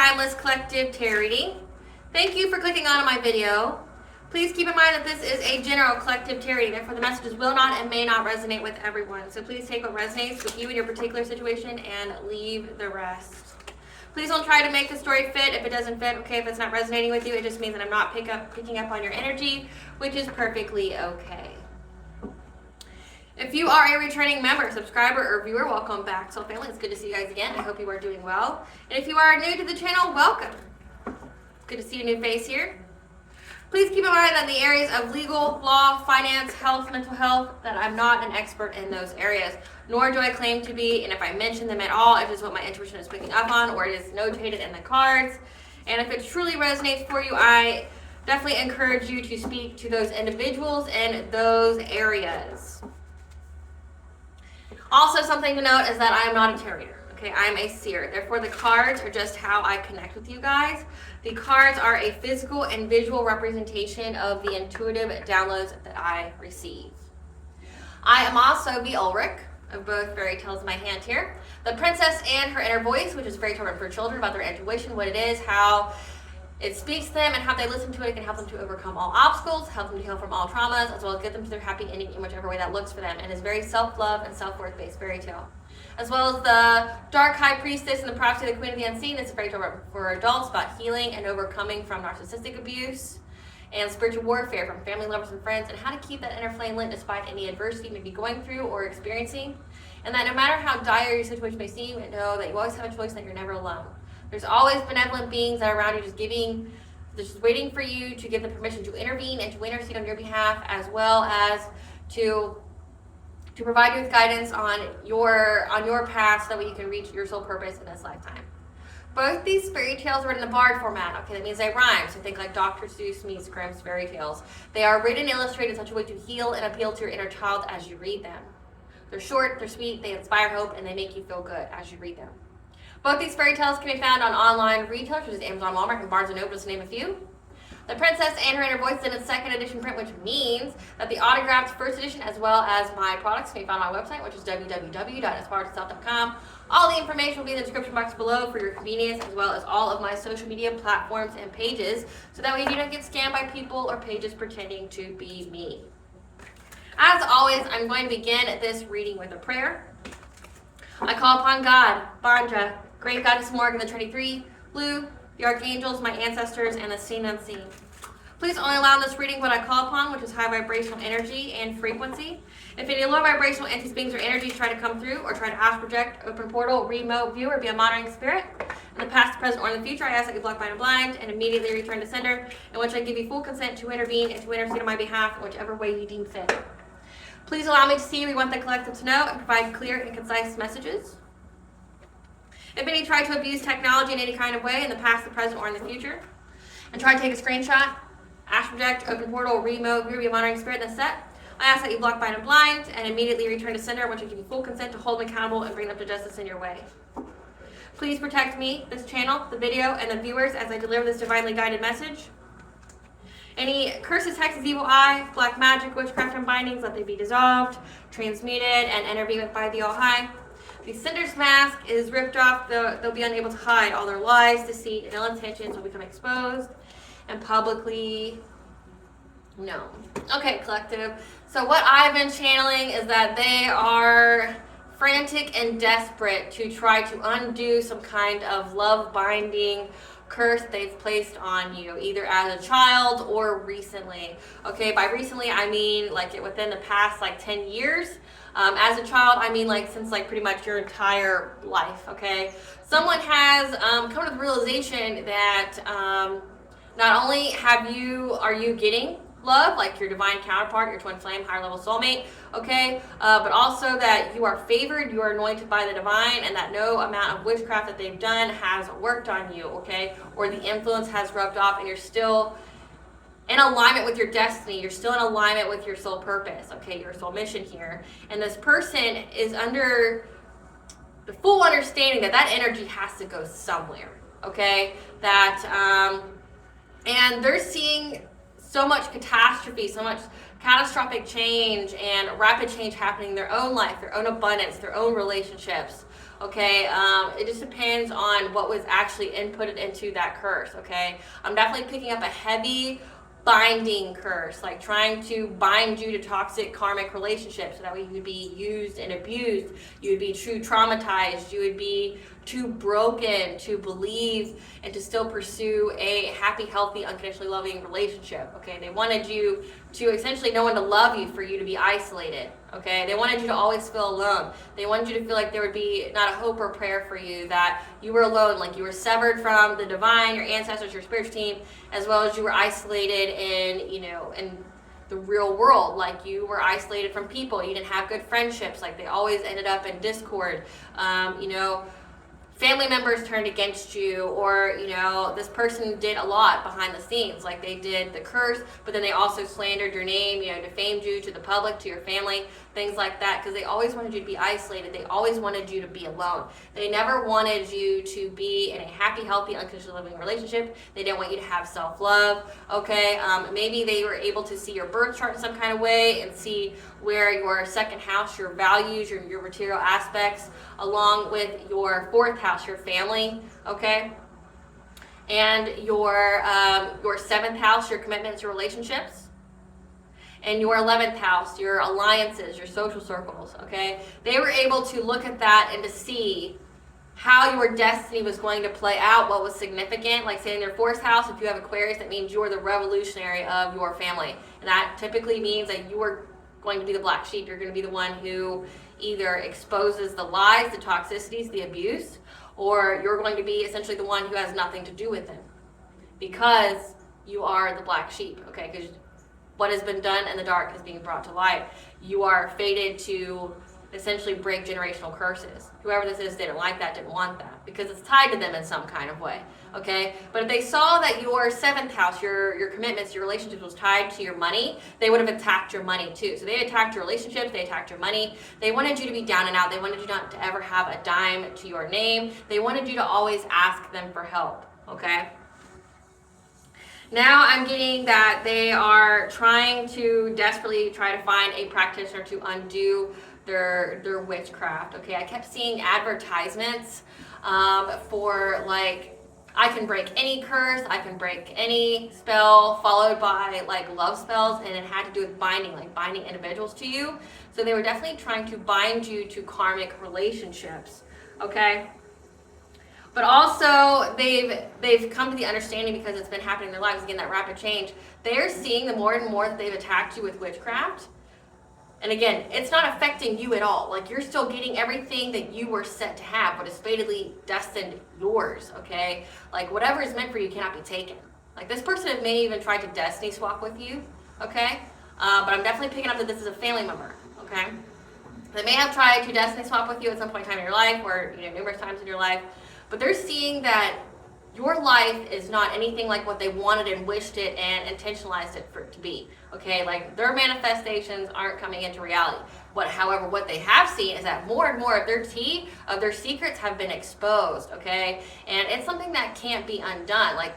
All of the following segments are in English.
Timeless Collective Tarot reading. Thank you for clicking on my video. Please keep in mind that this is a general collective tarot reading, therefore the messages will not and may not resonate with everyone. So please take what resonates with you in your particular situation and leave the rest. Please don't try to make the story fit if it doesn't fit. Okay, if it's not resonating with you, it just means that I'm not picking up on your energy, which is perfectly okay. If you are a returning member, subscriber, or viewer, welcome back, Soul Family. It's good to see you guys again. I hope you are doing well. And if you are new to the channel, welcome. Good to see a new face here. Please keep in mind that in the areas of legal, law, finance, health, mental health, that I'm not an expert in those areas, nor do I claim to be, and if I mention them at all, it is what my intuition is picking up on, or it is notated in the cards. And if it truly resonates for you, I definitely encourage you to speak to those individuals in those areas. Also, something to note is that I am not a tarot reader. Okay, I am a seer. Therefore, the cards are just how I connect with you guys. The cards are a physical and visual representation of the intuitive downloads that I receive. I am also the Ulrich of both fairy tales in my hand here. The Princess and Her Inner Voice, which is fairy tale for children about their intuition, what it is, how it speaks to them, and how they listen to it. It can help them to overcome all obstacles, help them to heal from all traumas, as well as get them to their happy ending in whichever way that looks for them. And it's very self-love and self-worth based fairy tale. As well as the Dark High Priestess and the Prophecy of the Queen of the Unseen. It's a fairy tale for adults about healing and overcoming from narcissistic abuse and spiritual warfare from family, lovers, and friends, and how to keep that inner flame lit despite any adversity you may be going through or experiencing. And that no matter how dire your situation may seem, know that you always have a choice and that you're never alone. There's always benevolent beings that are around you just waiting for you to give them permission to intervene and to intercede on your behalf, as well as to provide you with guidance on your path so that you can reach your soul purpose in this lifetime. Both these fairy tales are written in the bard format. Okay, that means they rhyme. So think like Dr. Seuss meets Grimm's fairy tales. They are written and illustrated in such a way to heal and appeal to your inner child as you read them. They're short, they're sweet, they inspire hope, and they make you feel good as you read them. Both these fairy tales can be found on online retailers, such as Amazon, Walmart, and Barnes & Noble, just to name a few. The Princess and Her Inner Voice is in its second edition print, which means that the autographed first edition, as well as my products, can be found on my website, which is www.aspiraltotheself.com. All the information will be in the description box below for your convenience, as well as all of my social media platforms and pages, so that way you don't get scammed by people or pages pretending to be me. As always, I'm going to begin this reading with a prayer. I call upon God, Banja, Great Goddess Morgan, the Trinity Three, Blue, the Archangels, my ancestors, and the seen and unseen. Please only allow in this reading what I call upon, which is high vibrational energy and frequency. If any low vibrational entities, beings, or energies try to come through or try to astral project, open portal, remote view, or be a monitoring spirit, in the past, the present, or in the future, I ask that you block, bind, and blind, and immediately return to sender, in which I give you full consent to intervene and to intercede on my behalf in whichever way you deem fit. Please allow me to see we want the collective to know and provide clear and concise messages. If any try to abuse technology in any kind of way in the past, the present, or in the future, and try to take a screenshot, astral project, open portal, remote view, be a monitoring spirit in the set, I ask that you block, bind, and blind, and immediately return to sender, which I give you full consent to hold me accountable and bring them to justice in your way. Please protect me, this channel, the video, and the viewers as I deliver this divinely guided message. Any curses, hexes, evil eye, black magic, witchcraft, and bindings, let they be dissolved, transmuted, and intervened with by the All-High. The sender's mask is ripped off. They'll be unable to hide. All their lies, deceit, and ill intentions will become exposed and publicly known. Okay, collective. So what I've been channeling is that they are frantic and desperate to try to undo some kind of love binding curse they've placed on you, either as a child or recently. Okay, by recently I mean like within the past 10 years. As a child, I mean since pretty much your entire life. Okay, someone has come to the realization that not only are you getting love, like your divine counterpart, your twin flame, higher level soulmate, okay, but also that you are favored, you are anointed by the divine, and that no amount of witchcraft that they've done has worked on you, okay, or the influence has rubbed off, and you're still in alignment with your destiny, you're still in alignment with your soul purpose, okay, your soul mission here. And this person is under the full understanding that energy has to go somewhere, okay, and they're seeing so much catastrophe, so much catastrophic change and rapid change happening in their own life, their own abundance, their own relationships, okay? It just depends on what was actually inputted into that curse, okay? I'm definitely picking up a heavy binding curse, like trying to bind you to toxic karmic relationships so that way you would be used and abused, you would be too traumatized, you would be too broken to believe and to still pursue a happy, healthy, unconditionally loving relationship, okay? They wanted you to essentially no one to love you, for you to be isolated, okay? They wanted you to always feel alone. They wanted you to feel like there would be not a hope or prayer for you, that you were alone, like you were severed from the divine, your ancestors, your spiritual team, as well as you were isolated in, you know, in the real world, like you were isolated from people, you didn't have good friendships, like they always ended up in discord, you know, family members turned against you, or, you know, this person did a lot behind the scenes, like they did the curse, but then they also slandered your name, you know, defamed you to the public, to your family, things like that, because they always wanted you to be isolated. They always wanted you to be alone. They never wanted you to be in a happy, healthy, unconditionally loving relationship. They didn't want you to have self-love, okay? Maybe they were able to see your birth chart in some kind of way and see where your second house, your values, your material aspects, along with your fourth house, your family, okay? And your seventh house, your commitments, your relationships. And your 11th house, your alliances, your social circles, okay? They were able to look at that and to see how your destiny was going to play out, what was significant. Like say in your fourth house, if you have Aquarius, that means you're the revolutionary of your family. And that typically means that you are going to be the black sheep. You're going to be the one who either exposes the lies, the toxicities, the abuse, or you're going to be essentially the one who has nothing to do with it, because you are the black sheep, okay? Because what has been done in the dark is being brought to light. You are fated to essentially break generational curses. Whoever this is didn't like that, didn't want that, because it's tied to them in some kind of way, okay? But if they saw that your seventh house, your commitments, your relationships was tied to your money, they would have attacked your money too. So they attacked your relationships, they attacked your money. They wanted you to be down and out. They wanted you not to ever have a dime to your name. They wanted you to always ask them for help, okay? Now I'm getting that they are trying to desperately try to find a practitioner to undo their witchcraft, okay? I kept seeing advertisements for like, I can break any curse, I can break any spell, followed by like love spells, and it had to do with binding, like binding individuals to you. So they were definitely trying to bind you to karmic relationships, okay? But also, they've come to the understanding, because it's been happening in their lives, again, that rapid change, they're seeing the more and more that they've attacked you with witchcraft. And again, it's not affecting you at all. Like, you're still getting everything that you were set to have, what is fatally destined yours, okay? Like, whatever is meant for you cannot be taken. Like, this person may even try to destiny swap with you, okay? But I'm definitely picking up that this is a family member, okay? They may have tried to destiny swap with you at some point in time in your life, or, you know, numerous times in your life. But they're seeing that your life is not anything like what they wanted and wished it and intentionalized it for it to be, okay? Like, their manifestations aren't coming into reality. However, what they have seen is that more and more of their tea, of their secrets have been exposed, okay? And it's something that can't be undone. Like,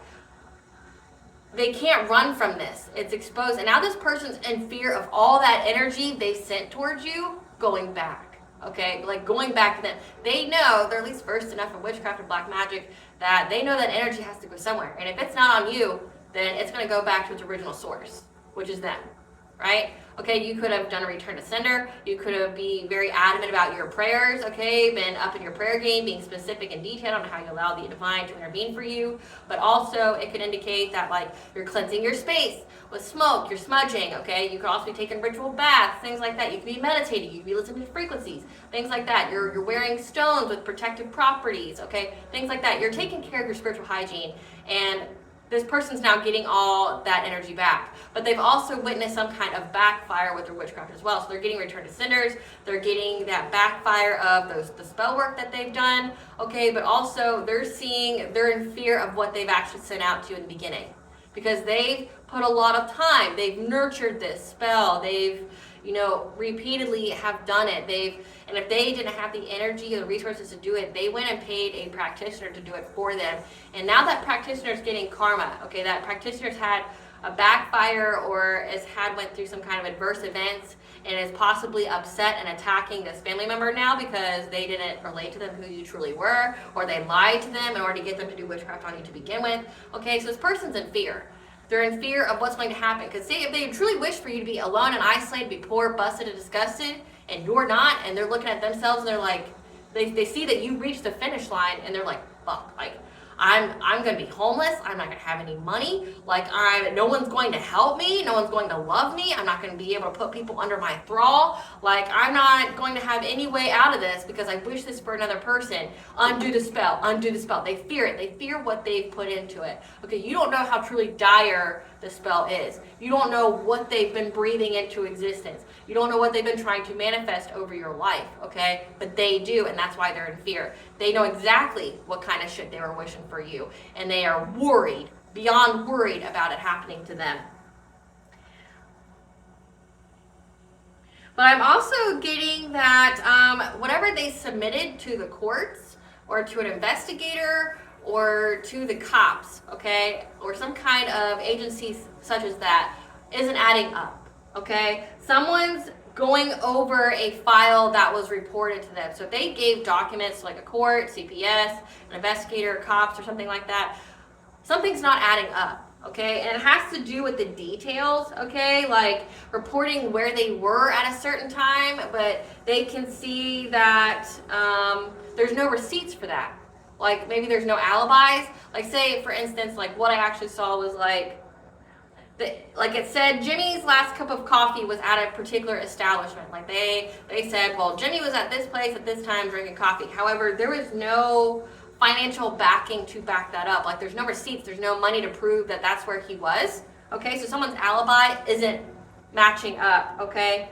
they can't run from this. It's exposed. And now this person's in fear of all that energy they sent towards you going back. Okay, like going back to them. They know, they're at least versed enough in witchcraft and black magic, that they know that energy has to go somewhere. And if it's not on you, then it's going to go back to its original source, which is them, right? Okay, you could have done a return to sender. You could have been very adamant about your prayers, okay, been up in your prayer game, being specific and detailed on how you allow the divine to intervene for you. But also, it could indicate that, like, you're cleansing your space with smoke, you're smudging, okay? You could also be taking ritual baths, things like that. You could be meditating, you could be listening to frequencies, things like that. You're wearing stones with protective properties, okay? Things like that. You're taking care of your spiritual hygiene, and this person's now getting all that energy back. But they've also witnessed some kind of backfire with their witchcraft as well. So they're getting return to senders, they're getting that backfire of the spell work that they've done, okay? But also they're in fear of what they've actually sent out to you in the beginning. Because they've put a lot of time, they've nurtured this spell, they've, you know, repeatedly have done it. And if they didn't have the energy or the resources to do it, they went and paid a practitioner to do it for them. And now that practitioner's getting karma, okay? That practitioner's had a backfire or went through some kind of adverse events and is possibly upset and attacking this family member now because they didn't relate to them who you truly were, or they lied to them in order to get them to do witchcraft on you to begin with. Okay, so this person's in fear. They're in fear of what's going to happen. Because say if they truly wish for you to be alone and isolated, be poor, busted, and disgusted, and you're not, and they're looking at themselves and they're like, they see that you reached the finish line and they're like, fuck, like, I'm gonna be homeless, I'm not gonna have any money, like no one's going to help me, no one's going to love me, I'm not gonna be able to put people under my thrall, like I'm not going to have any way out of this because I wish this for another person. Undo the spell, undo the spell. They fear it, they fear what they've put into it. Okay, you don't know how truly dire the spell is. You don't know what they've been breathing into existence. You don't know what they've been trying to manifest over your life, okay? But they do, and that's why they're in fear. They know exactly what kind of shit they were wishing for you, and they are worried, beyond worried about it happening to them. But I'm also getting that whatever they submitted to the courts or to an investigator or to the cops, okay, or some kind of agency such as that, isn't adding up, okay? Someone's going over a file that was reported to them. So if they gave documents to like a court, CPS, an investigator, cops, or something like that, something's not adding up, okay? And it has to do with the details, okay? Like reporting where they were at a certain time, but they can see that there's no receipts for that. Like maybe there's no alibis. Like say, for instance, like what I actually saw was like it said Jimmy's last cup of coffee was at a particular establishment. Like they said, well, Jimmy was at this place at this time drinking coffee. However, there was no financial backing to back that up. Like there's no receipts, there's no money to prove that that's where he was. Okay, so someone's alibi isn't matching up, okay?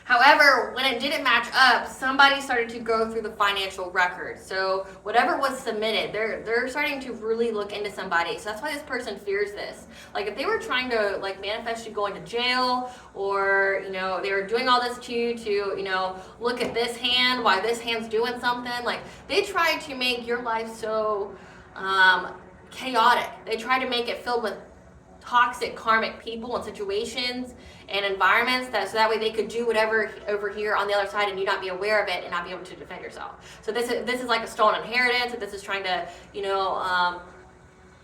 However, when it didn't match up, somebody started to go through the financial records. So whatever was submitted, they're starting to really look into somebody. So that's why this person fears this. Like if they were trying to like manifest you going to jail, or they were doing all this to you to look at this hand, why this hand's doing something. Like they tried to make your life so chaotic. They tried to make it filled with toxic karmic people and situations and environments so that way they could do whatever over here on the other side and you not be aware of it and not be able to defend yourself. So this is like a stolen inheritance. This is trying to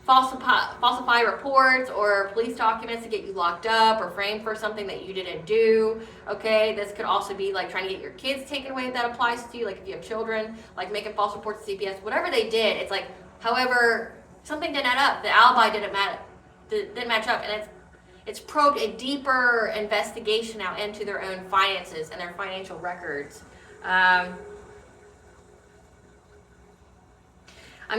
falsify reports or police documents to get you locked up or framed for something that you didn't do. Okay, this could also be like trying to get your kids taken away if that applies to you. Like if you have children, like making false reports to CPS, whatever they did. It's like, however, something didn't add up. The alibi didn't match up, and it's probed a deeper investigation out into their own finances and their financial records. I'm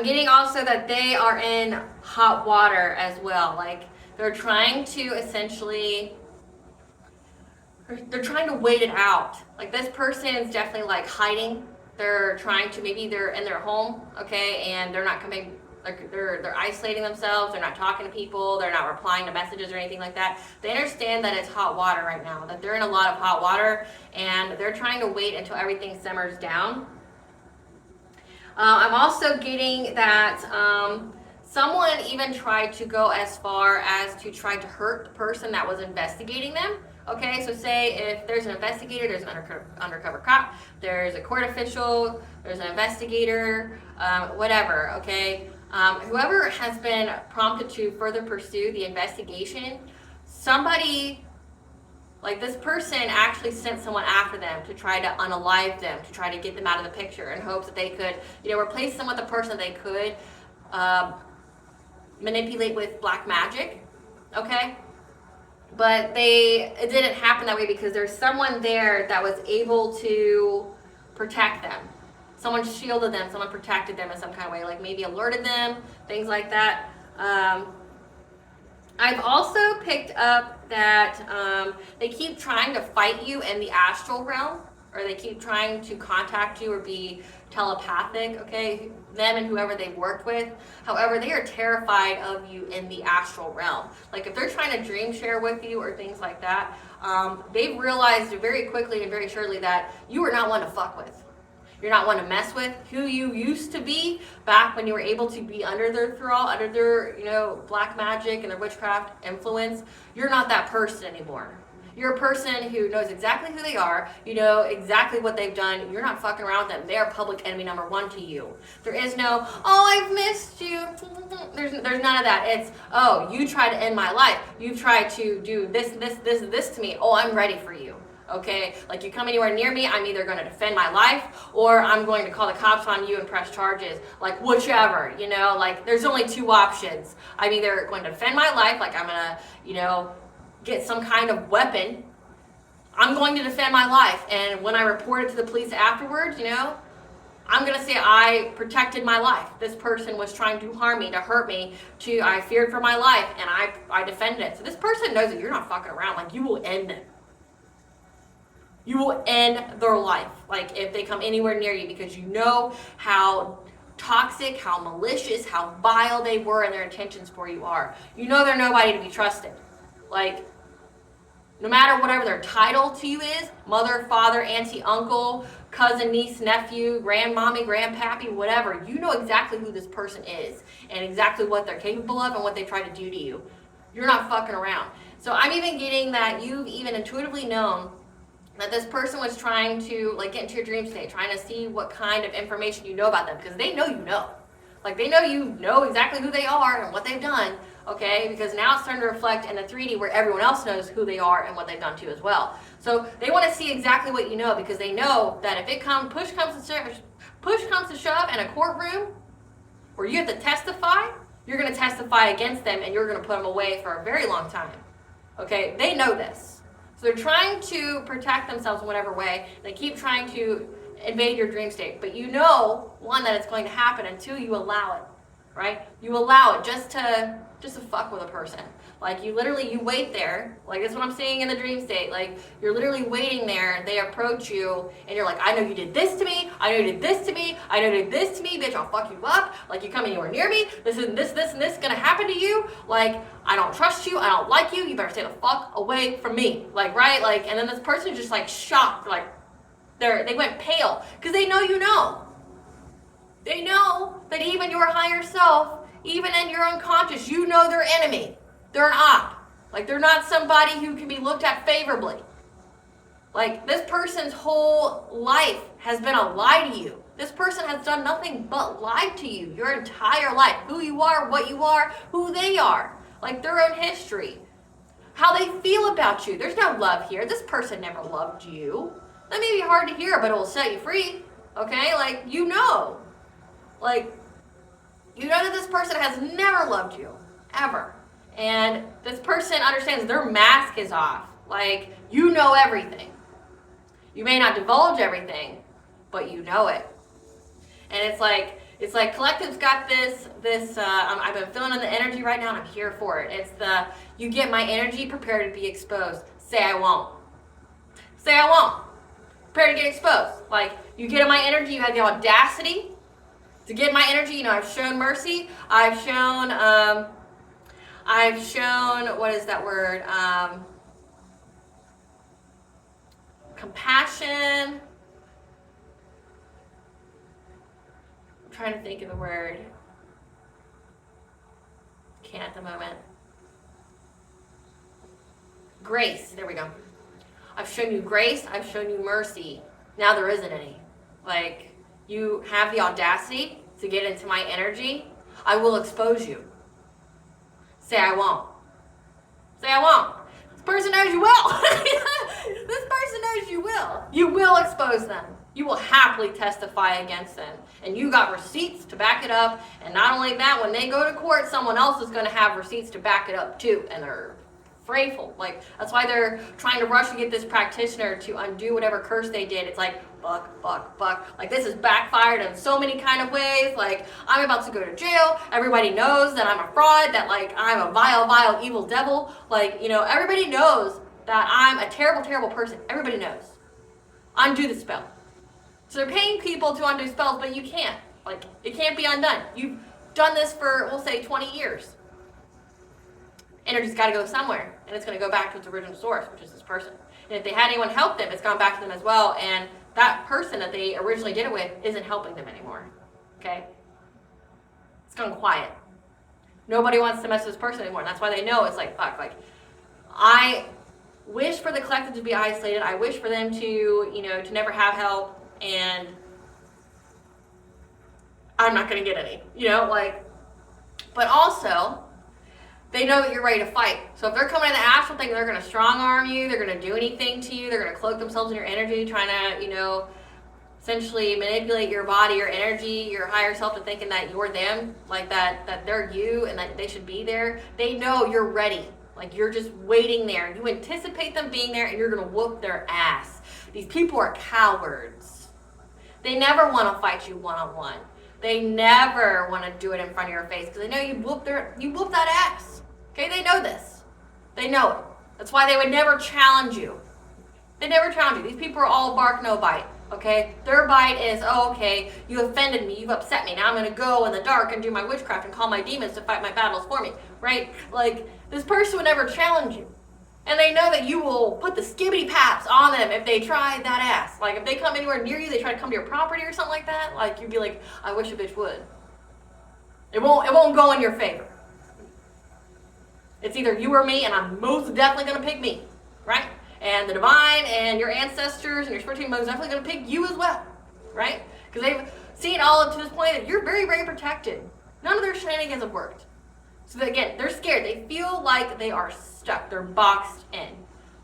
getting also that they are in hot water as well. Like they're trying to essentially, they're trying to wait it out. Like this person is definitely like hiding. They're trying to, maybe they're in their home, okay, and they're not coming. They're isolating themselves, they're not talking to people, they're not replying to messages or anything like that. They understand that it's hot water right now, that they're in a lot of hot water, and they're trying to wait until everything simmers down. I'm also getting that someone even tried to go as far as to try to hurt the person that was investigating them. Okay, so say if there's an investigator, there's an undercover cop, there's a court official, there's an investigator, whatever, okay? Whoever has been prompted to further pursue the investigation, somebody, like this person actually sent someone after them to try to unalive them, to try to get them out of the picture in hopes that they could, replace them with a person they could manipulate with black magic, okay? But it didn't happen that way because there's someone there that was able to protect them. Someone shielded them, someone protected them in some kind of way, like maybe alerted them, things like that. I've also picked up that they keep trying to fight you in the astral realm, or they keep trying to contact you or be telepathic, okay, them and whoever they've worked with. However, they are terrified of you in the astral realm. Like if they're trying to dream share with you or things like that, they've realized very quickly and very surely that you are not one to fuck with. You're not one to mess with. Who you used to be back when you were able to be under their thrall, under their, black magic and their witchcraft influence. You're not that person anymore. You're a person who knows exactly who they are. You know exactly what they've done. You're not fucking around with them. They are public enemy number one to you. There is no, oh, I've missed you. There's none of that. It's, oh, you tried to end my life. You've tried to do this to me. Oh, I'm ready for you. Okay? Like, you come anywhere near me, I'm either going to defend my life or I'm going to call the cops on you and press charges. Like, whichever, like, there's only two options. I'm either going to defend my life, like I'm going to, get some kind of weapon. I'm going to defend my life, and when I report it to the police afterwards, I'm going to say I protected my life. This person was trying to harm me, to hurt me, I feared for my life, and I defended it. So this person knows that you're not fucking around. Like, you will end it. You will end their life, like, if they come anywhere near you, because you know how toxic, how malicious, how vile they were and their intentions for you are. You know they're nobody to be trusted. Like, no matter whatever their title to you is, mother, father, auntie, uncle, cousin, niece, nephew, grandmommy, grandpappy, whatever, you know exactly who this person is and exactly what they're capable of and what they try to do to you. You're not fucking around. So I'm even getting that you've even intuitively known that this person was trying to, like, get into your dream state, trying to see what kind of information you know about them, because they know you know. Like, they know you know exactly who they are and what they've done. Okay, because now it's starting to reflect in the 3D where everyone else knows who they are and what they've done too as well. So they want to see exactly what you know, because they know that if push comes to shove in a courtroom where you have to testify, you're going to testify against them and you're going to put them away for a very long time. Okay, they know this. So they're trying to protect themselves in whatever way. They keep trying to invade your dream state, but you know, one, that it's going to happen until you allow it, right? You allow it just to fuck with a person. Like, you wait there. Like, that's what I'm seeing in the dream state. Like, you're literally waiting there, they approach you, and you're like, I know you did this to me, I know you did this to me, I know you did this to me, bitch, I'll fuck you up. Like, you come anywhere near me, this and this gonna happen to you. Like, I don't trust you, I don't like you, you better stay the fuck away from me. Like, right? Like, and then this person is just, like, shocked. Like, they went pale, because they know you know. They know that even your higher self, even in your unconscious, you know their enemy. They're an op. Like, they're not somebody who can be looked at favorably. Like, this person's whole life has been a lie to you. This person has done nothing but lie to you your entire life. Who you are, what you are, who they are. Like, their own history. How they feel about you. There's no love here. This person never loved you. That may be hard to hear, but it will set you free. Okay? Like, you know. Like, you know that this person has never loved you, ever. And this person understands their mask is off. Like, you know everything. You may not divulge everything, but you know it. And it's like Collective's got this, I've been feeling in the energy right now and I'm here for it. It's you get my energy, prepare to be exposed. Say I won't. Say I won't. Prepare to get exposed. Like, you get in my energy, you have the audacity to get my energy. I've shown mercy. I've shown, what is that word? Compassion. I'm trying to think of the word. Can't at the moment. Grace. There we go. I've shown you grace. I've shown you mercy. Now there isn't any. Like, you have the audacity to get into my energy, I will expose you. Say I won't. Say I won't. This person knows you will. This person knows you will. You will expose them. You will happily testify against them. And you got receipts to back it up. And not only that, when they go to court, someone else is going to have receipts to back it up too. And they're frightful. Like, that's why they're trying to rush to get this practitioner to undo whatever curse they did. It's like, fuck. Like, this has backfired in so many kind of ways. Like, I'm about to go to jail. Everybody knows that I'm a fraud, that, like, I'm a vile, evil devil. Like, everybody knows that I'm a terrible person. Everybody knows. Undo the spell. So they're paying people to undo spells, but you can't. Like, it can't be undone. You've done this for, we'll say, 20 years. Energy's got to go somewhere, and it's going to go back to its original source, which is this person. And if they had anyone help them, it's gone back to them as well, and that person that they originally did it with isn't helping them anymore, okay? It's gone quiet. Nobody wants to mess with this person anymore. And that's why they know it's like, fuck, like, I wish for the collective to be isolated. I wish for them to, you know, to never have help, and I'm not going to get any, you know, like, but also, they know that you're ready to fight. So if they're coming in the astral thing, they're going to strong arm you, they're going to do anything to you, they're going to cloak themselves in your energy, trying to, you know, essentially manipulate your body, your energy, your higher self to thinking that you're them, like that they're you and that they should be there. They know you're ready. Like, you're just waiting there. You anticipate them being there, and you're going to whoop their ass. These people are cowards. They never want to fight you one-on-one. They never want to do it in front of your face because they know you whoop that ass. Okay, they know this. They know it. That's why they would never challenge you. They never challenge you. These people are all bark, no bite. Okay, their bite is, oh, okay, you offended me, you've upset me. Now I'm going to go in the dark and do my witchcraft and call my demons to fight my battles for me, right? Like, this person would never challenge you. And they know that you will put the skibbity paps on them if they try that ass. Like, if they come anywhere near you, they try to come to your property or something like that, like, you'd be like, I wish a bitch would. It won't go in your favor. It's either you or me, and I'm most definitely going to pick me, right? And the divine and your ancestors and your spirit team is definitely going to pick you as well, right? Because they've seen all up to this point that you're very, very protected. None of their shenanigans have worked. So that, again, they're scared. They feel like they are stuck. They're boxed in.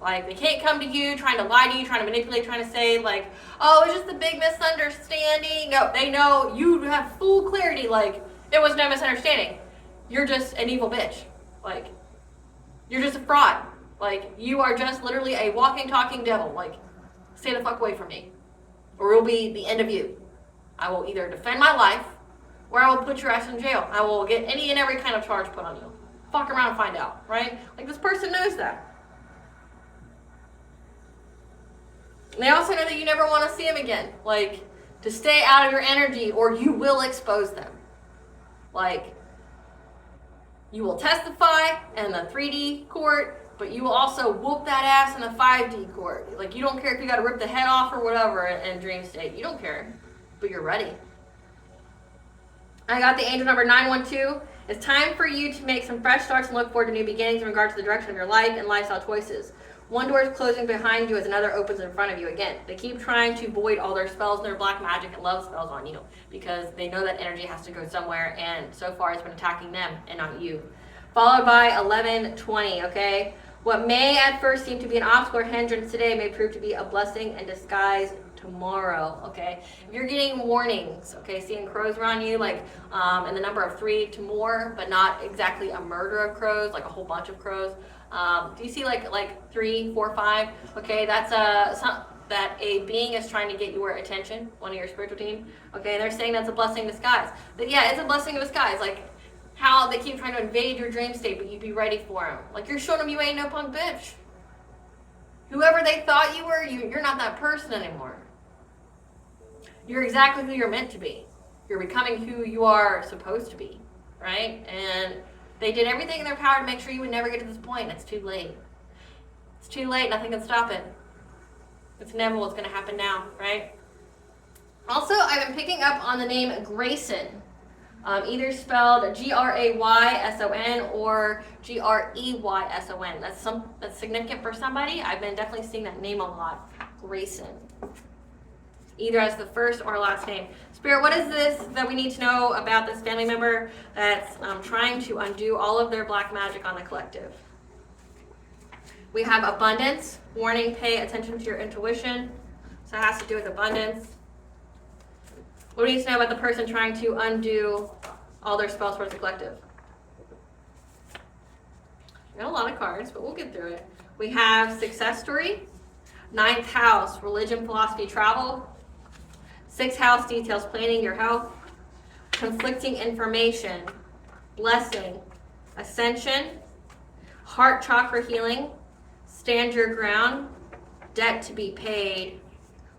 Like, they can't come to you trying to lie to you, trying to manipulate, trying to say, like, oh, it's just a big misunderstanding. No, they know you have full clarity, like, it was no misunderstanding. You're just an evil bitch. Like, you're just a fraud. Like, you are just literally a walking, talking devil. Like, stay the fuck away from me, or it will be the end of you. I will either defend my life, or I will put your ass in jail. I will get any and every kind of charge put on you. Fuck around and find out, right? Like, this person knows that. And they also know that you never want to see them again. Like, to stay out of your energy, or you will expose them. Like, you will testify in the 3D court, but you will also whoop that ass in the 5D court. Like, you don't care if you got to rip the head off or whatever in dream state. You don't care, but you're ready. I got the angel number 912. It's time for you to make some fresh starts and look forward to new beginnings in regard to the direction of your life and lifestyle choices. One door is closing behind you as another opens in front of you. Again, they keep trying to void all their spells and their black magic and love spells on you because they know that energy has to go somewhere, and so far it's been attacking them and not you. Followed by 1120, okay? What may at first seem to be an obstacle or hindrance today may prove to be a blessing in disguise tomorrow, okay? If you're getting warnings, okay, seeing crows around you, like in the number of 3 to more, but not exactly a murder of crows, like a whole bunch of crows. Do you see like 3, 4, 5? Okay, that's that a being is trying to get your attention, one of your spiritual team. Okay, they're saying that's a blessing in disguise. But yeah, it's a blessing in disguise. Like, how they keep trying to invade your dream state, but you be ready for them. Like, you're showing them you ain't no punk bitch. Whoever they thought you were, you're not that person anymore. You're exactly who you're meant to be. You're becoming who you are supposed to be, right? And they did everything in their power to make sure you would never get to this point. It's too late. It's too late. Nothing can stop it. It's inevitable. It's going to happen now, right? Also, I've been picking up on the name Grayson. Either spelled Grayson or Greyson. That's significant for somebody. I've been definitely seeing that name a lot. Grayson. Either as the first or last name. Spirit, what is this that we need to know about this family member that's trying to undo all of their black magic on the collective? We have abundance. Warning, pay attention to your intuition. So it has to do with abundance. What do we need to know about the person trying to undo all their spells towards the collective? We got a lot of cards, but we'll get through it. We have success story, 9th house, religion, philosophy, travel, 6th house, details, planning, your health, conflicting information, blessing, ascension, heart chakra healing, stand your ground, debt to be paid,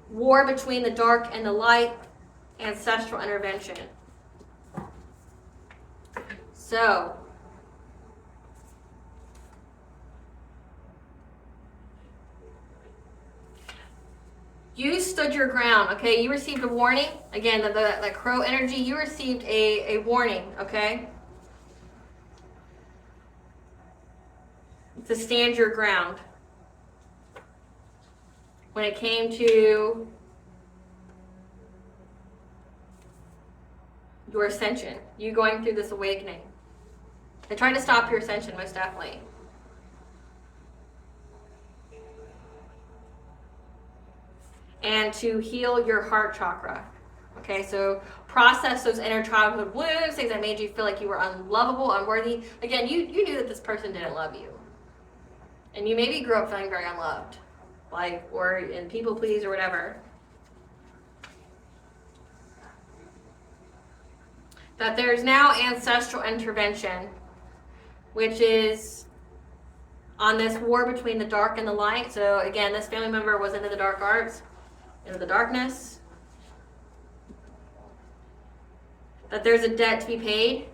war between the dark and the light, ancestral intervention. So, You stood your ground, okay? You received a warning. Again, that crow energy, you received a warning, okay? To stand your ground. When it came to your ascension, you going through this awakening. They tried to stop your ascension, most definitely. And to heal your heart chakra. Okay, so process those inner childhood wounds, things that made you feel like you were unlovable, unworthy. Again, you knew that this person didn't love you. And you maybe grew up feeling very unloved. Like, or in people please or whatever. That there's now ancestral intervention, which is on this war between the dark and the light. So again, this family member was into the dark arts, into the darkness. That there's a debt to be paid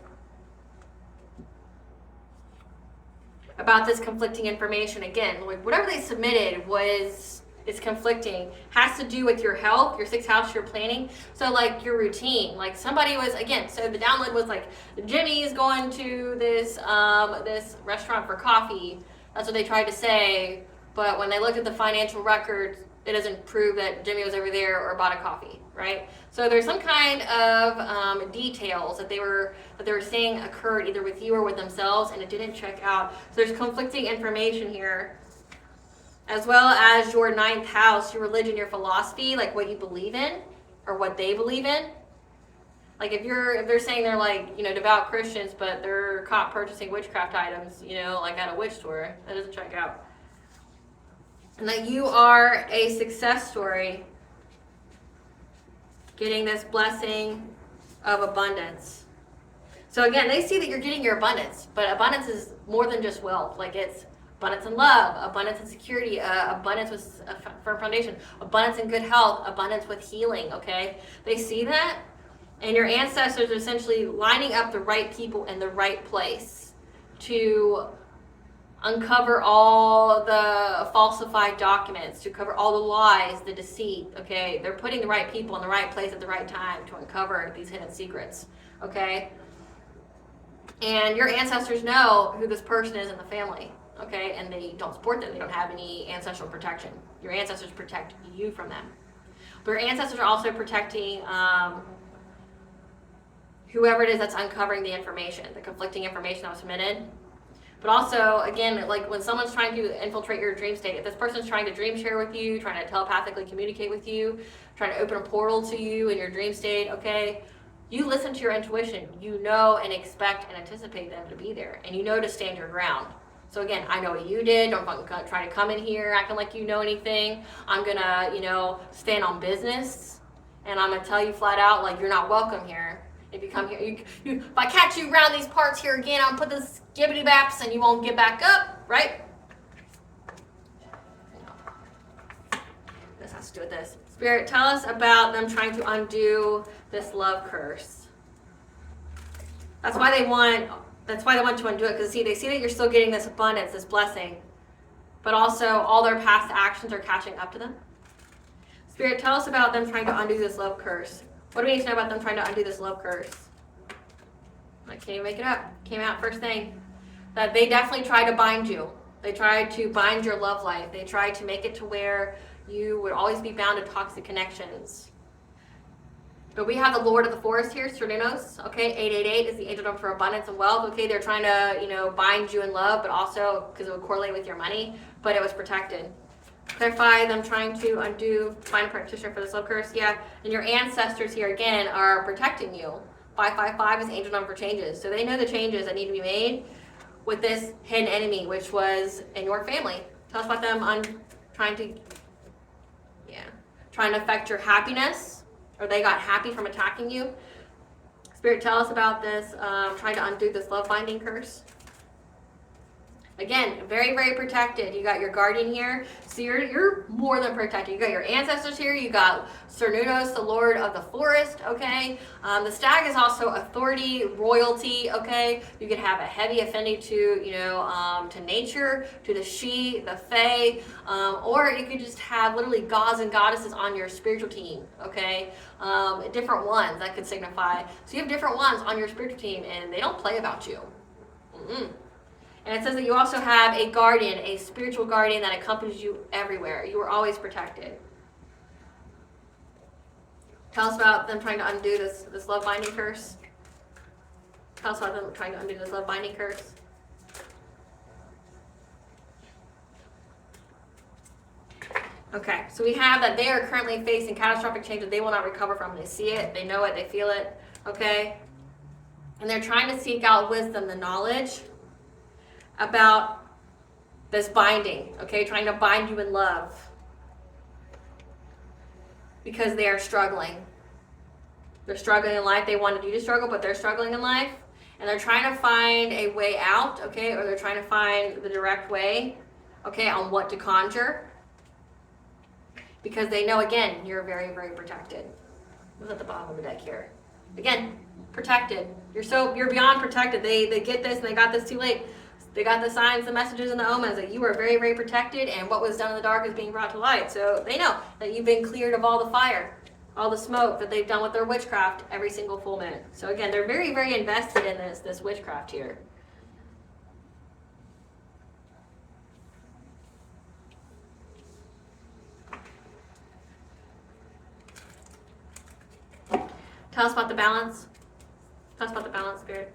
about this conflicting information. Again, like whatever they submitted is conflicting, has to do with your health, your sixth house, your planning. So like your routine, like somebody was, again, so the download was like, Jimmy's going to this this restaurant for coffee. That's what they tried to say. But when they looked at the financial records, it doesn't prove that Jimmy was over there or bought a coffee, right? So there's some kind of details that they were saying occurred either with you or with themselves, and it didn't check out. So there's conflicting information here, as well as your ninth house, your religion, your philosophy, like what you believe in or what they believe in. Like if they're saying they're like, devout Christians, but they're caught purchasing witchcraft items, like at a witch store, that doesn't check out. And that you are a success story, getting this blessing of abundance. So again, they see that you're getting your abundance, but abundance is more than just wealth. Like it's abundance in love, abundance in security, abundance with a firm foundation, abundance in good health, abundance with healing, okay? They see that, and your ancestors are essentially lining up the right people in the right place to uncover all the falsified documents, to cover all the lies, the deceit, okay? They're putting the right people in the right place at the right time to uncover these hidden secrets, okay? And your ancestors know who this person is in the family, okay? And they don't support them. They don't have any ancestral protection. Your ancestors protect you from them. But your ancestors are also protecting whoever it is that's uncovering the information, the conflicting information that was submitted. But also, again, like when someone's trying to infiltrate your dream state, if this person's trying to dream share with you, trying to telepathically communicate with you, trying to open a portal to you in your dream state, okay, you listen to your intuition. You know and expect and anticipate them to be there. And you know to stand your ground. So again, I know what you did. Don't try to come in here acting like you know anything. I'm going to, stand on business. And I'm going to tell you flat out, like, you're not welcome here. If you come here, if I catch you around these parts here again, I'll put this skibbity baps and you won't get back up, right? This has to do with this. Spirit, tell us about them trying to undo this love curse. That's why they want to undo it, because they see that you're still getting this abundance, this blessing, but also all their past actions are catching up to them. Spirit, tell us about them trying to undo this love curse. What do we need to know about them trying to undo this love curse? I can't even make it up. Came out first thing. That they definitely tried to bind you. They tried to bind your love life. They tried to make it to where you would always be bound to toxic connections. But we have the Lord of the Forest here, Cernunos. Okay, 888 is the angel number for abundance and wealth. Okay, they're trying to, bind you in love, but also because it would correlate with your money, but it was protected. Clarify them trying to undo, find a practitioner for this love curse. Yeah, and your ancestors here again are protecting you. 555 is angel number for changes. So they know the changes that need to be made with this hidden enemy, which was in your family. Tell us about them trying to affect your happiness, or they got happy from attacking you. Spirit, tell us about this, trying to undo this love binding curse. Again, very, very protected. You got your guardian here, so you're more than protected. You got your ancestors here. You got Cernunos, the lord of the forest, okay? The stag is also authority, royalty, okay? You could have a heavy affinity to, to nature, to the she, the fae, or you could just have literally gods and goddesses on your spiritual team, okay? Different ones that could signify. So you have different ones on your spiritual team, and they don't play about you. And it says that you also have a guardian, a spiritual guardian that accompanies you everywhere. You are always protected. Tell us about them trying to undo this love binding curse. Tell us about them trying to undo this love binding curse. Okay, so we have that they are currently facing catastrophic change that they will not recover from. They see it, they know it, they feel it, okay? And they're trying to seek out wisdom, the knowledge about this binding, okay? Trying to bind you in love because they are struggling. They're struggling in life. They wanted you to struggle, but they're struggling in life. And they're trying to find a way out, okay? Or they're trying to find the direct way, okay, on what to conjure. Because they know, again, you're very, very protected. What's at the bottom of the deck here? Again, protected. You're beyond protected. They get this and they got this too late. They got the signs, the messages, and the omens that you are very, very protected, and what was done in the dark is being brought to light. So they know that you've been cleared of all the fire, all the smoke that they've done with their witchcraft every single full moon. So again, they're very, very invested in this witchcraft here. Tell us about the balance. Tell us about the balance, Spirit.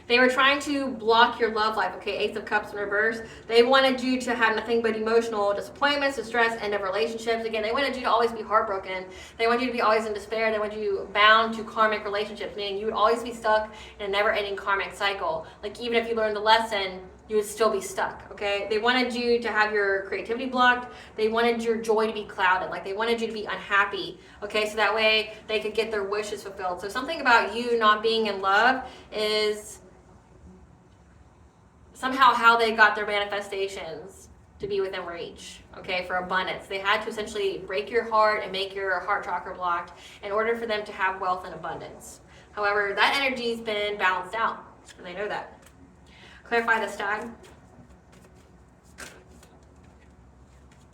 They were trying to block your love life, okay? Ace of Cups in reverse. They wanted you to have nothing but emotional disappointments, distress, end of relationships. Again, they wanted you to always be heartbroken. They wanted you to be always in despair. They wanted you bound to karmic relationships, meaning you would always be stuck in a never-ending karmic cycle. Like, even if you learned the lesson, you would still be stuck, okay? They wanted you to have your creativity blocked. They wanted your joy to be clouded. Like, they wanted you to be unhappy, okay? So that way they could get their wishes fulfilled. So something about you not being in love is somehow how they got their manifestations to be within reach, okay, for abundance. They had to essentially break your heart and make your heart chakra blocked in order for them to have wealth and abundance. However, that energy's been balanced out, and they know that. Clarify the stag.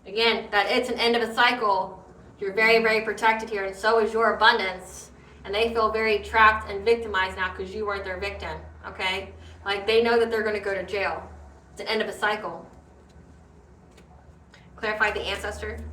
Again, that it's an end of a cycle. You're very, very protected here, and so is your abundance. And they feel very trapped and victimized now because you weren't their victim, okay? Like, they know that they're going to go to jail. It's an end of a cycle. Clarify the ancestor.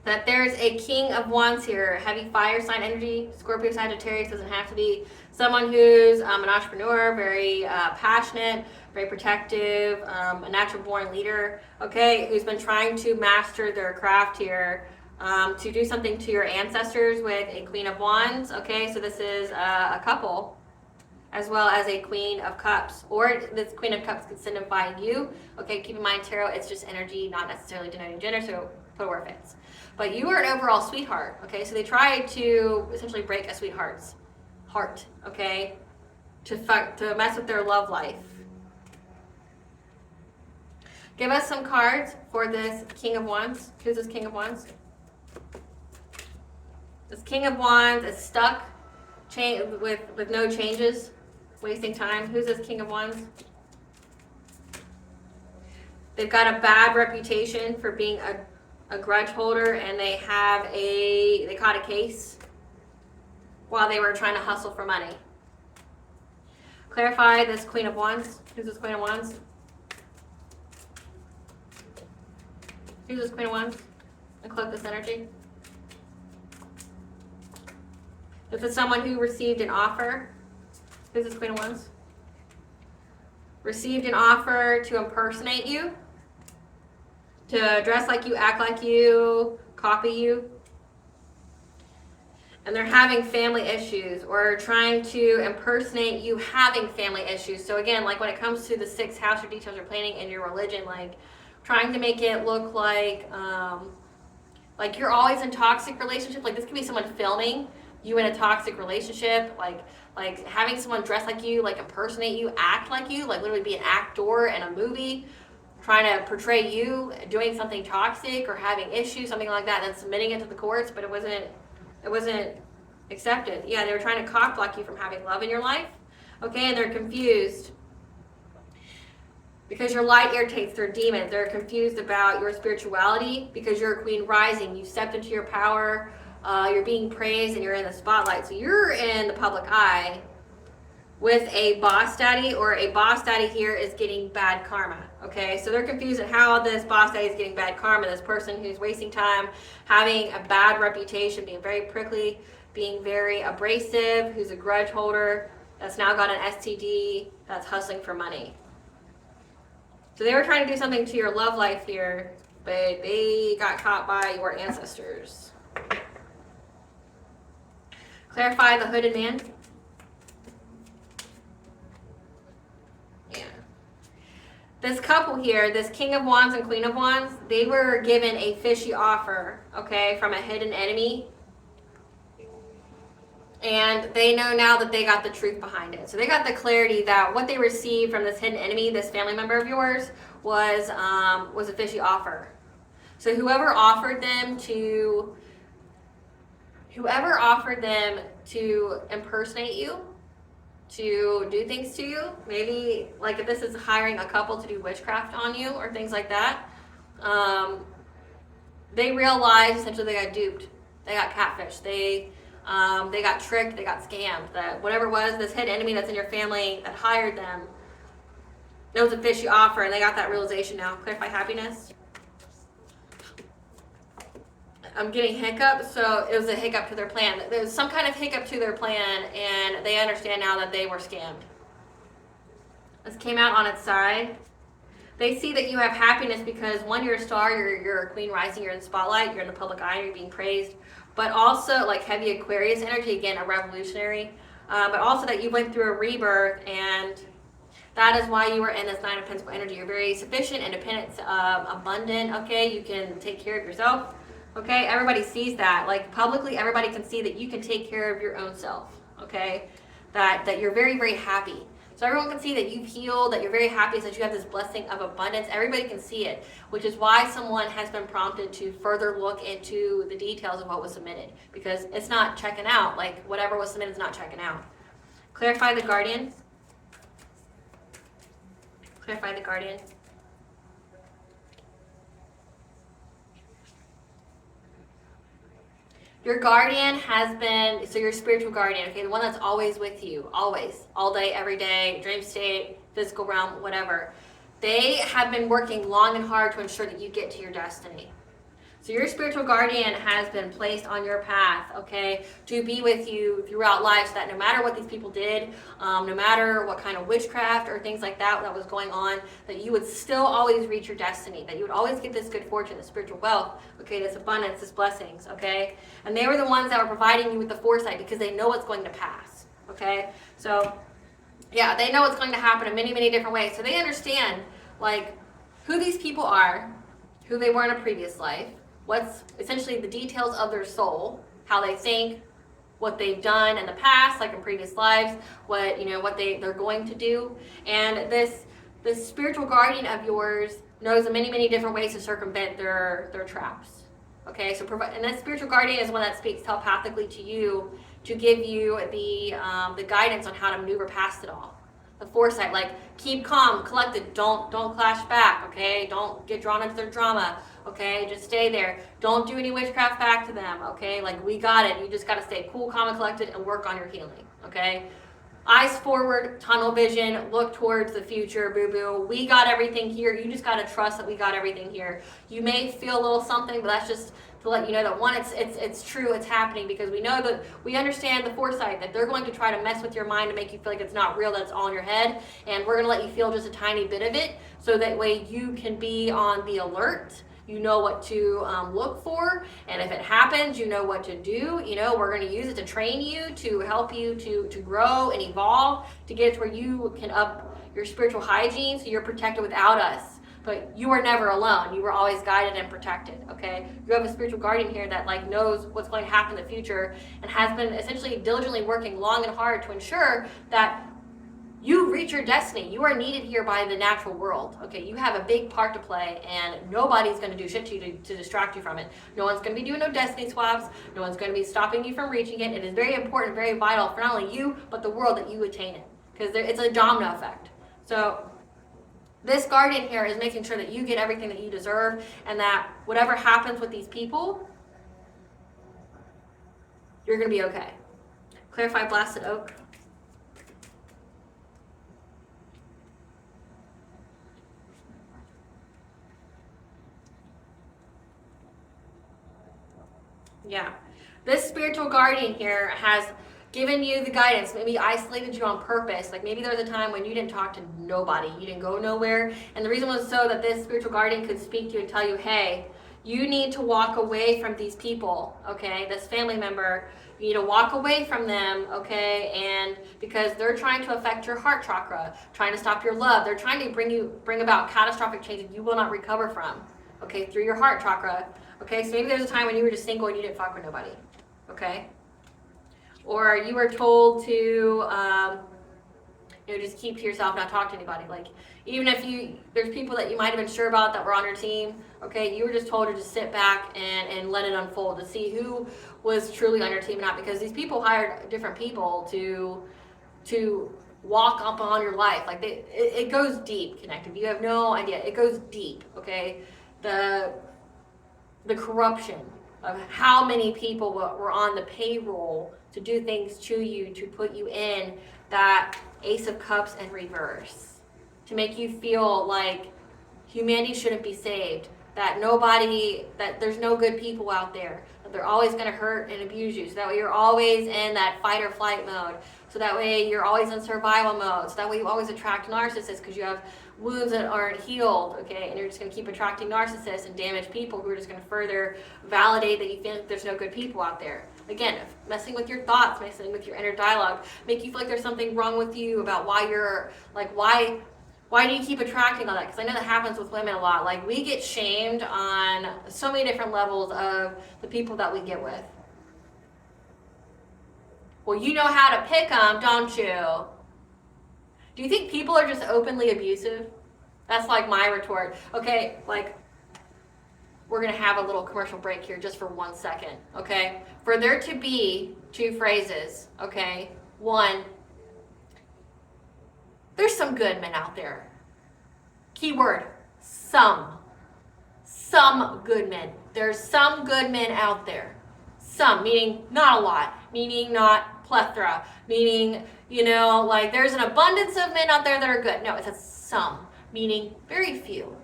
That there's a King of Wands here, heavy fire sign energy. Scorpio, Sagittarius doesn't have to be. Someone who's an entrepreneur, very passionate, very protective, a natural born leader, okay, who's been trying to master their craft here. To do something to your ancestors with a Queen of Wands, okay? So this is a couple, as well as a Queen of Cups. Or this Queen of Cups could signify you. Okay, keep in mind, tarot, it's just energy, not necessarily denoting gender, so put it where it fits. But you are an overall sweetheart, okay? So they tried to essentially break a sweetheart's heart, okay? To mess with their love life. Give us some cards for this King of Wands. Who's this King of Wands? This King of Wands is stuck with no changes, wasting time. Who's this King of Wands? They've got a bad reputation for being a grudge holder, and they caught a case while they were trying to hustle for money. Clarify this Queen of Wands. Who's this Queen of Wands? Who's this Queen of Wands? And cloak this energy. This is someone who received an offer. Who's this Queen of Wands? Received an offer to impersonate you, to dress like you, act like you, copy you. And they're having family issues, or trying to impersonate you having family issues. So again, like when it comes to the 6th house, your details are planning in your religion, like trying to make it look like Like you're always in toxic relationships. Like this could be someone filming you in a toxic relationship, like having someone dress like you, like impersonate you, act like you, like literally be an actor in a movie, trying to portray you doing something toxic or having issues, something like that, and then submitting it to the courts, but it wasn't accepted. Yeah, they were trying to cock block you from having love in your life. Okay, and they're confused because your light irritates their demons. They're confused about your spirituality because you're a queen rising. You stepped into your power. You're being praised and you're in the spotlight. So you're in the public eye with a boss daddy, or a boss daddy here is getting bad karma. Okay, so they're confused at how this boss daddy is getting bad karma. This person who's wasting time, having a bad reputation, being very prickly, being very abrasive, who's a grudge holder, that's now got an STD, that's hustling for money. So they were trying to do something to your love life here, but they got caught by your ancestors. Clarify the hooded man. Yeah. This couple here, this King of Wands and Queen of Wands, they were given a fishy offer, okay, from a hidden enemy. And they know now that they got the truth behind it. So they got the clarity that what they received from this hidden enemy, this family member of yours, was a fishy offer. So whoever offered them to impersonate you, to do things to you, maybe like if this is hiring a couple to do witchcraft on you or things like that, they realized essentially they got duped, they got catfished, they got tricked, they got scammed. That whatever it was, this hidden enemy that's in your family that hired them, it was a fishy offer, and they got that realization now. Clarify happiness. I'm getting hiccups, so it was a hiccup to their plan. There's some kind of hiccup to their plan, and they understand now that they were scammed. This came out on its side. They see that you have happiness because, one, you're a star, you're a queen rising, you're in the spotlight, you're in the public eye, you're being praised. But also, like heavy Aquarius energy, again, a revolutionary. But also that you went through a rebirth, and that is why you were in this Nine of Pentacles energy. You're very sufficient, independent, abundant, okay? You can take care of yourself. Okay, everybody sees that. Like publicly, everybody can see that you can take care of your own self. Okay, that you're very, very happy. So everyone can see that you've healed, that you're very happy, that you have this blessing of abundance. Everybody can see it, which is why someone has been prompted to further look into the details of what was submitted, because it's not checking out. Like whatever was submitted is not checking out. Clarify the guardian. Clarify the guardian. Your guardian has been, so your spiritual guardian, okay, the one that's always with you, always, all day, every day, dream state, physical realm, whatever. They have been working long and hard to ensure that you get to your destiny. So your spiritual guardian has been placed on your path, okay, to be with you throughout life, so that no matter what these people did, no matter what kind of witchcraft or things like that was going on, that you would still always reach your destiny, that you would always get this good fortune, this spiritual wealth, okay, this abundance, this blessings, okay? And they were the ones that were providing you with the foresight because they know what's going to pass, okay? So, yeah, they know what's going to happen in many, many different ways. So they understand, like, who these people are, who they were in a previous life, what's essentially the details of their soul, how they think, what they've done in the past, like in previous lives, what they're going to do. And this spiritual guardian of yours knows of many, many different ways to circumvent their traps. Okay, so and that spiritual guardian is one that speaks telepathically to you to give you the guidance on how to maneuver past it all. The foresight, like keep calm, collected, don't clash back, okay? Don't get drawn into their drama, okay? Just stay there. Don't do any witchcraft back to them, okay? Like we got it. You just got to stay cool, calm, and collected and work on your healing, okay? Eyes forward, tunnel vision, look towards the future, boo-boo. We got everything here. You just got to trust that we got everything here. You may feel a little something, but that's just to let you know that one, it's true, it's happening, because we know that we understand the foresight that they're going to try to mess with your mind to make you feel like it's not real, that it's all in your head, and we're going to let you feel just a tiny bit of it, so that way you can be on the alert. You know what to look for, and if it happens, you know what to do. We're going to use it to train you, to help you to grow and evolve, to get to where you can up your spiritual hygiene so you're protected without us. but you are never alone. You were always guided and protected, okay? You have a spiritual guardian here that like knows what's going to happen in the future and has been essentially diligently working long and hard to ensure that you reach your destiny. You are needed here by the natural world, okay? You have a big part to play, and nobody's going to do shit to you to distract you from it. No one's going to be doing no destiny swaps. No one's going to be stopping you from reaching it. It is very important, very vital for not only you, but the world that you attain it, because it's a domino effect. So this guardian here is making sure that you get everything that you deserve, and that whatever happens with these people, you're going to be okay. Clarify blasted oak. Yeah. This spiritual guardian here has given you the guidance, maybe isolated you on purpose. Like maybe there was a time when you didn't talk to nobody, you didn't go nowhere. And the reason was so that this spiritual guardian could speak to you and tell you, hey, you need to walk away from these people, okay? This family member, you need to walk away from them, okay? And because they're trying to affect your heart chakra, trying to stop your love. They're trying to bring about catastrophic change that you will not recover from, okay, through your heart chakra. Okay, so maybe there's a time when you were just single and you didn't fuck with nobody, okay? Or you were told to, just keep to yourself, not talk to anybody. Like, even if there's people that you might have been sure about that were on your team, okay, you were just told to just sit back and let it unfold to see who was truly on your team or not, because these people hired different people to walk up on your life. Like, it goes deep, Connective. You have no idea. It goes deep, okay? The corruption of how many people were on the payroll to do things to you, to put you in that Ace of Cups in reverse, to make you feel like humanity shouldn't be saved, that there's no good people out there, that they're always going to hurt and abuse you, so that way you're always in that fight or flight mode, so that way you're always in survival mode, so that way you always attract narcissists because you have wounds that aren't healed, okay, and you're just going to keep attracting narcissists and damaged people who are just going to further validate that you think there's no good people out there. Again, messing with your thoughts, messing with your inner dialogue, make you feel like there's something wrong with you about why you're, like, why do you keep attracting all that? Because I know that happens with women a lot. Like, we get shamed on so many different levels of the people that we get with. Well, you know how to pick them, don't you? Do you think people are just openly abusive? That's like my retort. Okay, like, we're going to have a little commercial break here just for 1 second, okay? For there to be two phrases, okay? One, there's some good men out there. Keyword, some. Some good men. There's some good men out there. Some, meaning not a lot, meaning not plethora, meaning, like there's an abundance of men out there that are good. No, it says some, meaning very few,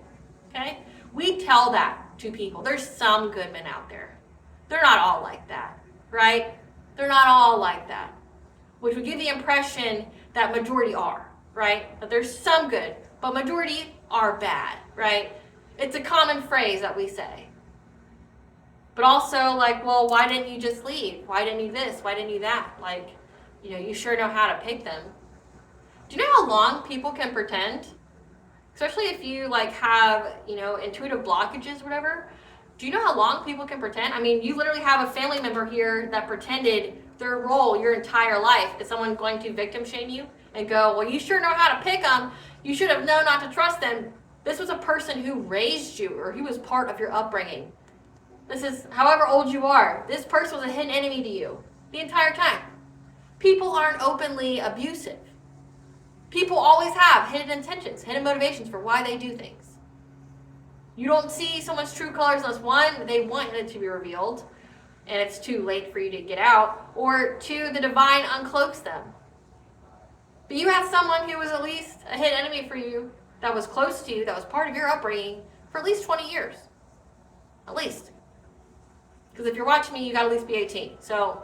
okay? We tell that to people. There's some good men out there. They're not all like that, right? They're not all like that, which would give the impression that majority are, right? That there's some good, but majority are bad, right? It's a common phrase that we say. But also, like, well, why didn't you just leave? Why didn't you this? Why didn't you that? Like, you sure know how to pick them. Do you know how long people can pretend? Especially if you, like, have, intuitive blockages or whatever. Do you know how long people can pretend? I mean, you literally have a family member here that pretended their role your entire life. Is someone going to victim shame you and go, well, you sure know how to pick them. You should have known not to trust them. This was a person who raised you, or he was part of your upbringing. This is however old you are. This person was a hidden enemy to you the entire time. People aren't openly abusive. People always have hidden intentions, hidden motivations for why they do things. You don't see someone's true colors unless, one, they want it to be revealed, and it's too late for you to get out, or two, the divine uncloaks them. But you have someone who was at least a hidden enemy for you, that was close to you, that was part of your upbringing for at least 20 years. At least. Because if you're watching me, you got to at least be 18. So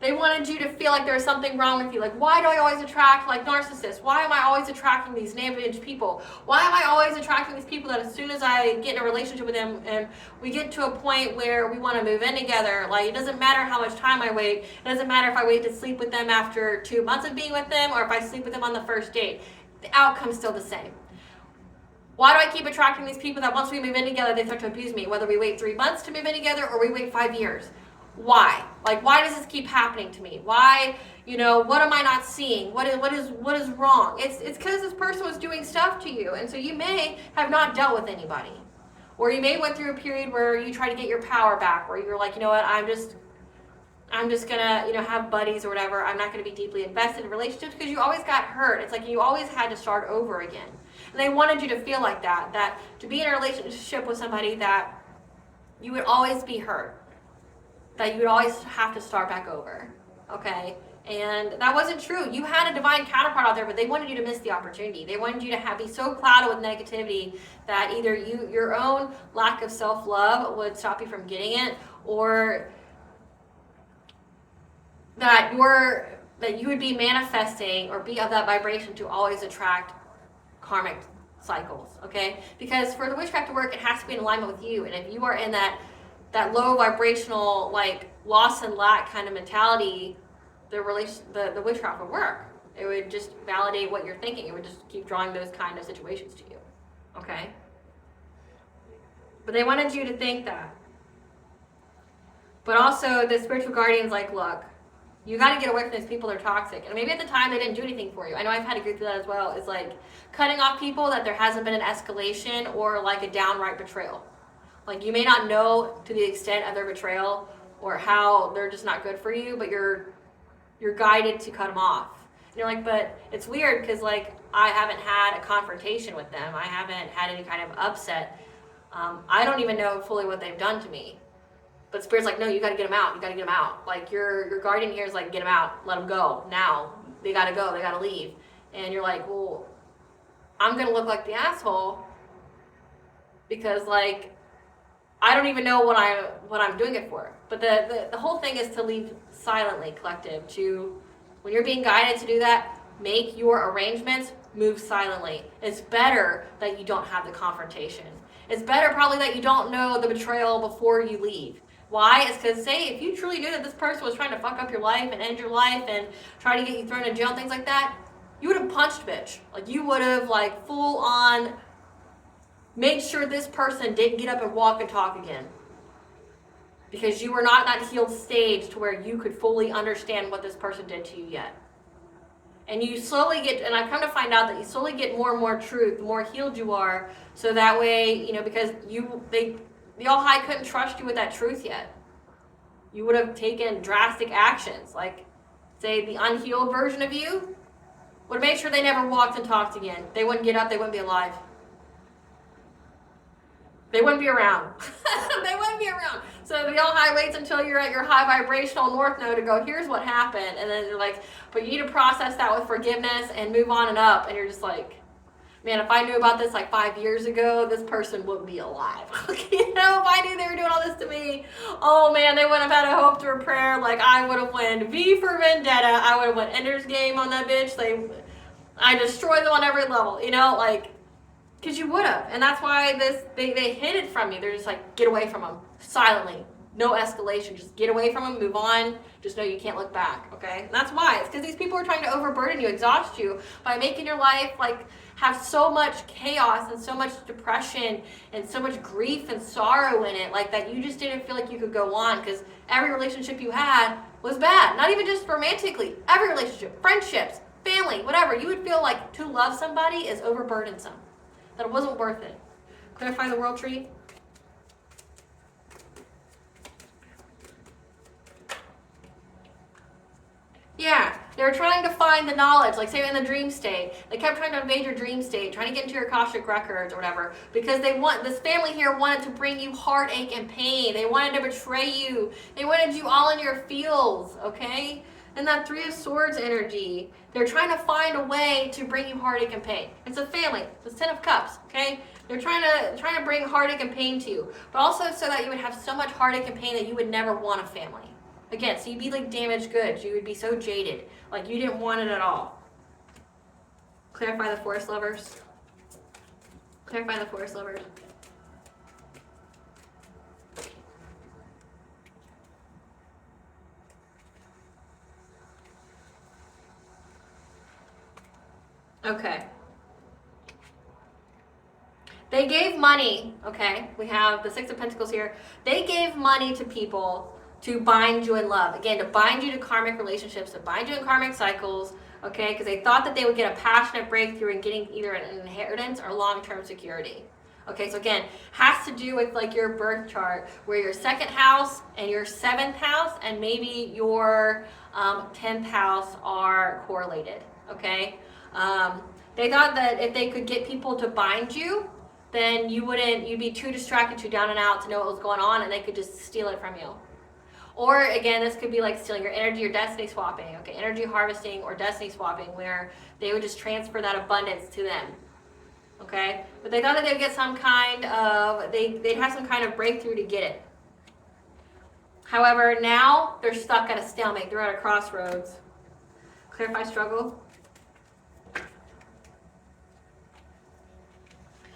They wanted you to feel like there was something wrong with you. Like, why do I always attract like narcissists? Why am I always attracting these negative people? Why am I always attracting these people that as soon as I get in a relationship with them and we get to a point where we want to move in together, like it doesn't matter how much time I wait. It doesn't matter if I wait to sleep with them after 2 months of being with them or if I sleep with them on the first date. The outcome's still the same. Why do I keep attracting these people that once we move in together, they start to abuse me? Whether we wait 3 months to move in together or we wait 5 years. Why? Like, why does this keep happening to me? Why, what am I not seeing? What is wrong? It's because this person was doing stuff to you. And so you may have not dealt with anybody. Or you may went through a period where you try to get your power back, where you're like, you know what, I'm just gonna, have buddies or whatever. I'm not gonna be deeply invested in relationships because you always got hurt. It's like you always had to start over again. And they wanted you to feel like that to be in a relationship with somebody that you would always be hurt. That you would always have to start back over, okay? And that wasn't true. You had a divine counterpart out there, but they wanted you to miss the opportunity. They wanted you to be so clouded with negativity that either your own lack of self-love would stop you from getting it, or that you would be manifesting or be of that vibration to always attract karmic cycles, okay? Because for the witchcraft to work, it has to be in alignment with you. And if you are in that low vibrational, like loss and lack kind of mentality, the witchcraft would work. It would just validate what you're thinking. It would just keep drawing those kind of situations to you, okay? But they wanted you to think that. But also the spiritual guardian's like, look, you got to get away from these people that are toxic. And maybe at the time they didn't do anything for you. I know I've had to go through that as well. It's like cutting off people that there hasn't been an escalation or like a downright betrayal. Like, you may not know to the extent of their betrayal or how they're just not good for you, but you're guided to cut them off. And you're like, but it's weird because, like, I haven't had a confrontation with them. I haven't had any kind of upset. I don't even know fully what they've done to me. But Spirit's like, no, you got to get them out. You got to get them out. Like, your guardian here is like, get them out. Let them go now. They got to go. They got to leave. And you're like, well, I'm going to look like the asshole because, like, I don't even know what I'm doing it for. But the whole thing is to leave silently, collective. To, when you're being guided to do that, make your arrangements, move silently. It's better that you don't have the confrontation. It's better probably that you don't know the betrayal before you leave. Why? It's because, say, if you truly knew that this person was trying to fuck up your life and end your life and try to get you thrown in jail and things like that, you would have punched bitch. Like, you would have, like, full on made sure this person didn't get up and walk and talk again. Because you were not in that healed stage to where you could fully understand what this person did to you yet. And you slowly get, and I've come to find out that you slowly get more and more truth, the more healed you are, so that way, because the All High couldn't trust you with that truth yet. You would have taken drastic actions, like, say, the unhealed version of you would have made sure they never walked and talked again. They wouldn't get up, they wouldn't be alive. They wouldn't be around. They wouldn't be around. So the All High waits until you're at your high vibrational north node to go, here's what happened. And then you're like, but you need to process that with forgiveness and move on and up. And you're just like, man, if I knew about this like 5 years ago, this person wouldn't be alive. If I knew they were doing all this to me, oh man, they wouldn't have had a hope through a prayer. Like, I would have went V for Vendetta. I would have went Ender's Game on that bitch. I destroyed them on every level, because you would have. And that's why they hid it from you. They're just like, get away from them silently. No escalation. Just get away from them, move on. Just know you can't look back, okay? And that's why. It's because these people are trying to overburden you, exhaust you by making your life have so much chaos and so much depression and so much grief and sorrow in it, that you just didn't feel like you could go on because every relationship you had was bad. Not even just romantically. Every relationship, friendships, family, whatever. You would feel like to love somebody is overburdensome. That it wasn't worth it. Clarify the world tree. Yeah, they were trying to find the knowledge, like say in the dream state. They kept trying to invade your dream state, trying to get into your Akashic records or whatever, because this family here wanted to bring you heartache and pain. They wanted to betray you. They wanted you all in your feels, okay? And that Three of Swords energy, they're trying to find a way to bring you heartache and pain. It's a family. It's 10 of Cups, okay? They're trying to bring heartache and pain to you, but also so that you would have so much heartache and pain that you would never want a family. Again, so you'd be like damaged goods. You would be so jaded. Like you didn't want it at all. Clarify the forest lovers. Clarify the forest lovers. Okay. They gave money, okay? We have the Six of Pentacles here. They gave money to people to bind you in love. Again, to bind you to karmic relationships, to bind you in karmic cycles, okay? Because they thought that they would get a passionate breakthrough in getting either an inheritance or long-term security. Okay, so again, has to do with like your birth chart, where your second house and your seventh house and maybe your 10th house are correlated, okay? They thought that if they could get people to bind you, then you'd be too distracted, too down and out to know what was going on, and they could just steal it from you. Or again, this could be like stealing your energy or destiny swapping, okay? Energy harvesting or destiny swapping, where they would just transfer that abundance to them, okay? But they thought that they would get some kind of, they'd have some kind of breakthrough to get it. However, now they're stuck at a stalemate. They're at a crossroads. Clarify struggle.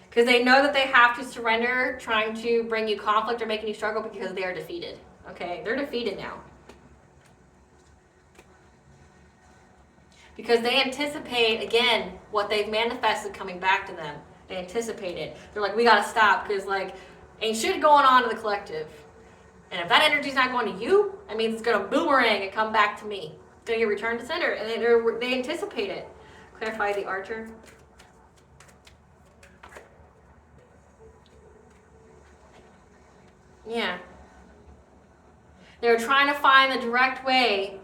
Because they know that they have to surrender, trying to bring you conflict or making you struggle because they are defeated. Okay, they're defeated now. Because they anticipate, again, what they've manifested coming back to them. They anticipate it. They're like, we gotta stop, because like, ain't shit going on in the collective. And if that energy's not going to you, that means it's gonna boomerang and come back to me. It's gonna get returned to sender, and they anticipate it. Clarify the Archer. Yeah. They're trying to find the direct way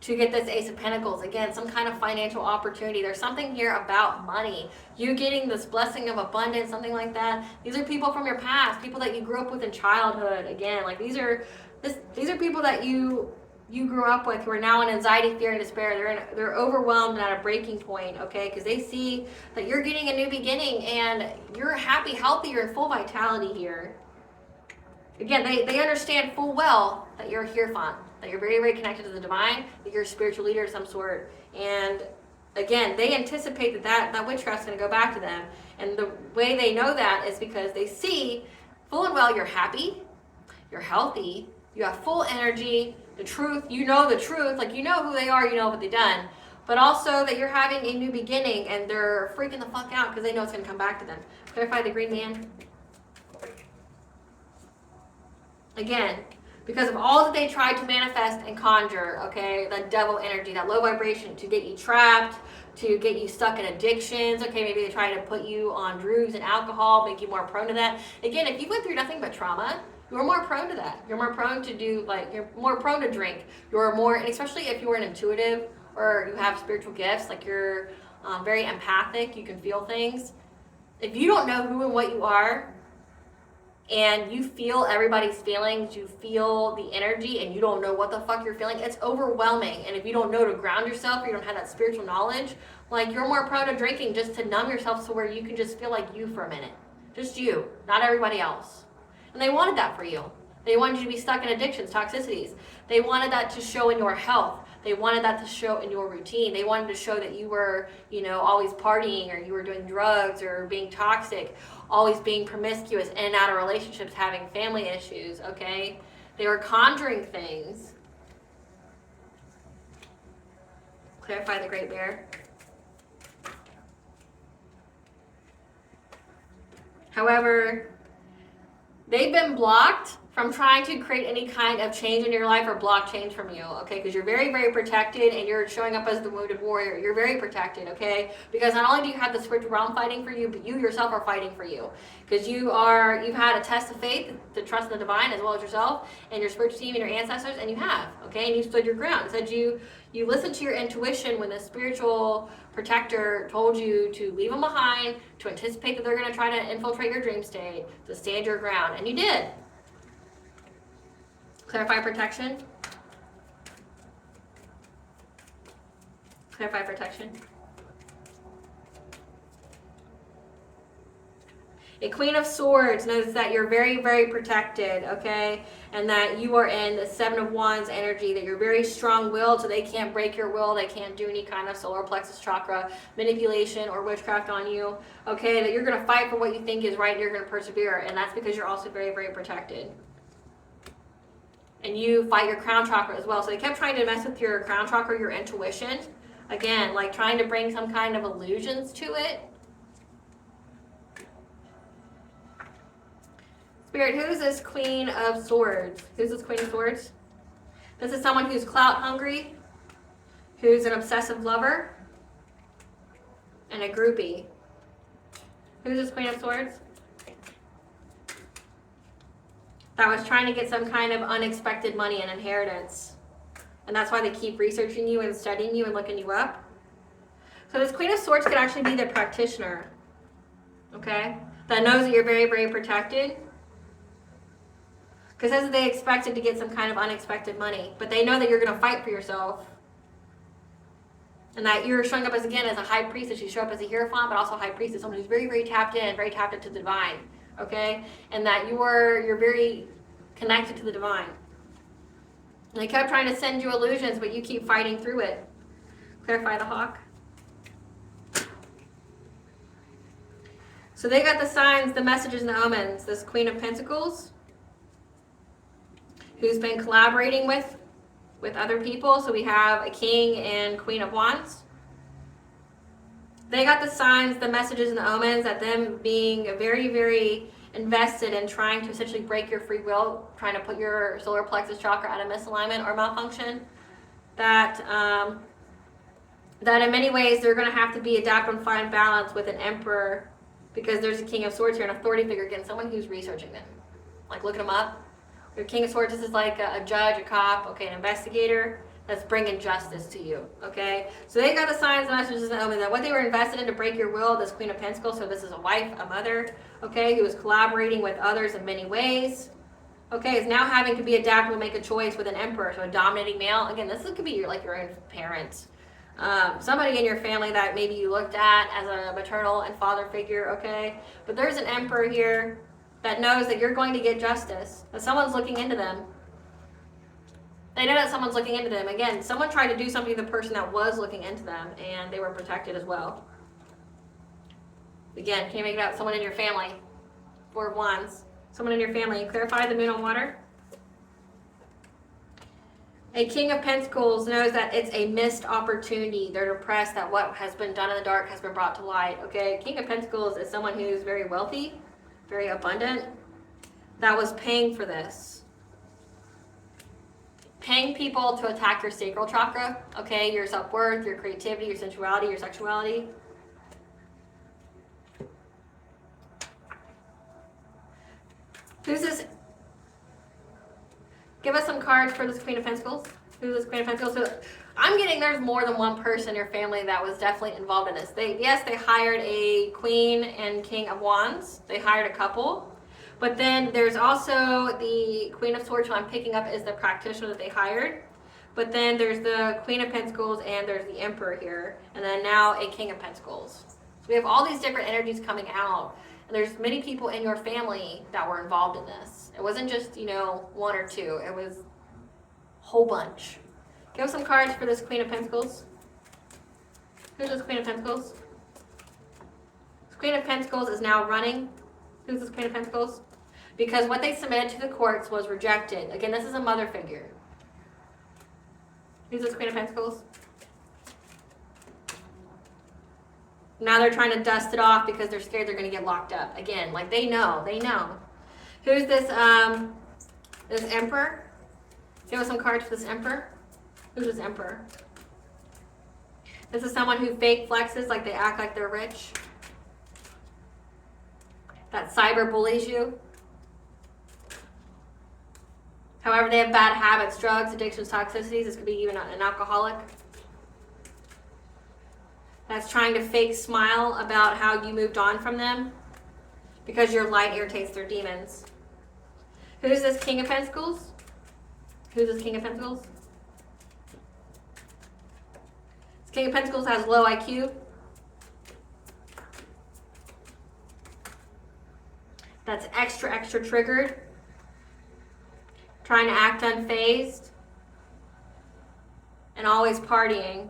to get this Ace of Pentacles. Again, some kind of financial opportunity. There's something here about money. You getting this blessing of abundance, something like that. These are people from your past, people that you grew up with in childhood. Again, like these are people that you grew up with who are now in anxiety, fear, and despair. They're overwhelmed and at a breaking point, okay? Because they see that you're getting a new beginning and you're happy, healthy, you're in full vitality here. Again, they understand full well that you're a Hierophant, that you're very, very connected to the divine, that you're a spiritual leader of some sort. And again, they anticipate that witchcraft's going to go back to them. And the way they know that is because they see full and well you're happy, you're healthy, you have full energy, the truth, you know the truth, like you know who they are, you know what they've done. But also that you're having a new beginning and they're freaking the fuck out because they know it's going to come back to them. Clarify the Green Man. Again, because of all that they tried to manifest and conjure, okay, that devil energy, that low vibration to get you trapped, to get you stuck in addictions, okay, maybe they try to put you on drugs and alcohol, make you more prone to that. Again, if you went through nothing but trauma, you're more prone to that. You're more prone to you're more prone to drink. You're more, and especially if you're an intuitive or you have spiritual gifts, like you're very empathic, you can feel things. If you don't know who and what you are, and you feel everybody's feelings, you feel the energy, and you don't know what the fuck you're feeling, it's overwhelming. And if you don't know to ground yourself, or you don't have that spiritual knowledge, like you're more prone to drinking just to numb yourself so where you can just feel like you for a minute. Just you, not everybody else. And they wanted that for you. They wanted you to be stuck in addictions, toxicities. They wanted that to show in your health. They wanted that to show in your routine. They wanted to show that you were, always partying, or you were doing drugs, or being toxic, always being promiscuous, in and out of relationships, having family issues, okay? They were conjuring things. Clarify the Great Bear. However, they've been blocked from trying to create any kind of change in your life or block change from you, okay? Because you're very, very protected and you're showing up as the wounded warrior. You're very protected, okay? Because not only do you have the spiritual realm fighting for you, but you yourself are fighting for you. Because you've had a test of faith to trust in the divine as well as yourself and your spiritual team and your ancestors, and you have, okay? And you stood your ground. It said you listened to your intuition when the spiritual protector told you to leave them behind, to anticipate that they're going to try to infiltrate your dream state, to stand your ground, and you did. Clarify protection. Clarify protection. A Queen of Swords knows that you're very, very protected, okay? And that you are in the Seven of Wands energy, that you're very strong-willed, so they can't break your will, they can't do any kind of solar plexus chakra manipulation or witchcraft on you, okay? That you're going to fight for what you think is right, and you're going to persevere, and that's because you're also very, very protected. And you fight your crown chakra as well. So they kept trying to mess with your crown chakra, your intuition. Again, like trying to bring some kind of illusions to it. Spirit, who's this Queen of Swords? Who's this Queen of Swords? This is someone who's clout hungry, who's an obsessive lover, and a groupie. Who's this Queen of Swords? That was trying to get some kind of unexpected money and inheritance. And that's why they keep researching you and studying you and looking you up. So this Queen of Swords could actually be the practitioner, okay? That knows that you're very, very protected. Because they expected to get some kind of unexpected money. But they know that you're going to fight for yourself. And that you're showing up as, again, as a high priestess. You show up as a hierophant, but also a high priestess. Someone who's very, very tapped in, very tapped into the divine. Okay? And that you're very connected to the divine. And they kept trying to send you illusions, but you keep fighting through it. Clarify the hawk. So they got the signs, the messages, and the omens. This Queen of Pentacles, who's been collaborating with other people. So we have a King and Queen of Wands. They got the signs, the messages, and the omens that them being very, very invested in trying to essentially break your free will, trying to put your solar plexus chakra out of misalignment or malfunction. That in many ways they're going to have to be adapt and find balance with an Emperor, because there's a King of Swords here, an authority figure, again, someone who's researching them, like looking them up. Your King of Swords, this is like a judge, a cop, okay, an investigator that's bringing justice to you, okay? So they got the signs, the messages, and the omens that what they were invested in to break your will, this Queen of Pentacles, so this is a wife, a mother, okay, who is collaborating with others in many ways, okay, is now having to be adaptable, make a choice with an Emperor, so a dominating male. Again, this could be your own parents. Somebody in your family that maybe you looked at as a maternal and father figure, okay? But there's an Emperor here that knows that you're going to get justice, that someone's looking into them. They know that someone's looking into them. Again, someone tried to do something to the person that was looking into them, and they were protected as well. Again, can you make it out? Someone in your family. Four of Wands. Someone in your family. Clarify the moon on water. A King of Pentacles knows that it's a missed opportunity. They're depressed that what has been done in the dark has been brought to light. Okay, King of Pentacles is someone who's very wealthy, very abundant, that was paying for this. Paying people to attack your sacral chakra, okay, your self-worth, your creativity, your sensuality, your sexuality. Who's this? Give us some cards for this Queen of Pentacles. Who's this Queen of Pentacles? So I'm getting there's more than one person in your family that was definitely involved in this. They hired a Queen and King of Wands. They hired a couple. But then there's also the Queen of Swords, who I'm picking up is the practitioner that they hired. But then there's the Queen of Pentacles and there's the Emperor here. And then now a King of Pentacles. So we have all these different energies coming out. And there's many people in your family that were involved in this. It wasn't just, one or two. It was a whole bunch. Give us some cards for this Queen of Pentacles. Who's this Queen of Pentacles? This Queen of Pentacles is now running. Who's this Queen of Pentacles? Because what they submitted to the courts was rejected. Again, this is a mother figure. Who's this Queen of Pentacles? Now they're trying to dust it off because they're scared they're going to get locked up. Again, they know. Who's this, this Emperor? Give us some cards for this Emperor. Who's this Emperor? This is someone who fake flexes, like they act like they're rich. That cyber bullies you. However, they have bad habits, drugs, addictions, toxicities. This could be even an alcoholic. That's trying to fake smile about how you moved on from them because your light irritates their demons. Who's this King of Pentacles? Who's this King of Pentacles? This King of Pentacles has low IQ. that's extra triggered, trying to act unfazed, and always partying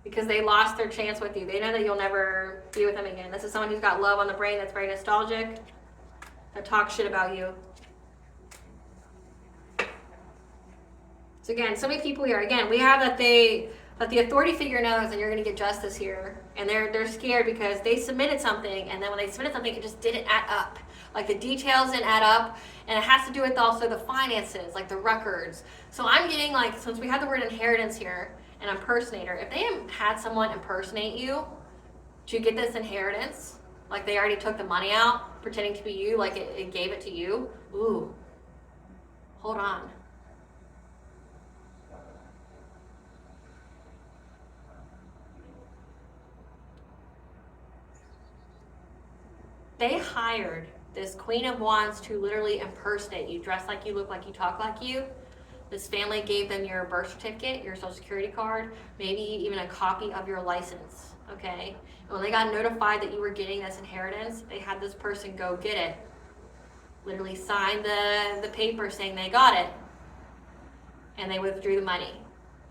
because they lost their chance with you. They know that you'll never be with them again. This is someone who's got love on the brain, that's very nostalgic, that talks shit about you. So again, so many people here, again, we have that the authority figure knows that you're going to get justice here. And they're scared because they submitted something, and then when they submitted something, it just didn't add up. Like the details didn't add up, and it has to do with also the finances, like the records. So I'm getting like, since we have the word inheritance here, and impersonator, if they had someone impersonate you to get this inheritance, like they already took the money out, pretending to be you, like it gave it to you, ooh, hold on. They hired this Queen of Wands to literally impersonate you, dress like you, look like you, talk like you. This family gave them your birth certificate, your social security card, maybe even a copy of your license, okay? And when they got notified that you were getting this inheritance, they had this person go get it. Literally sign the paper saying they got it, and they withdrew the money,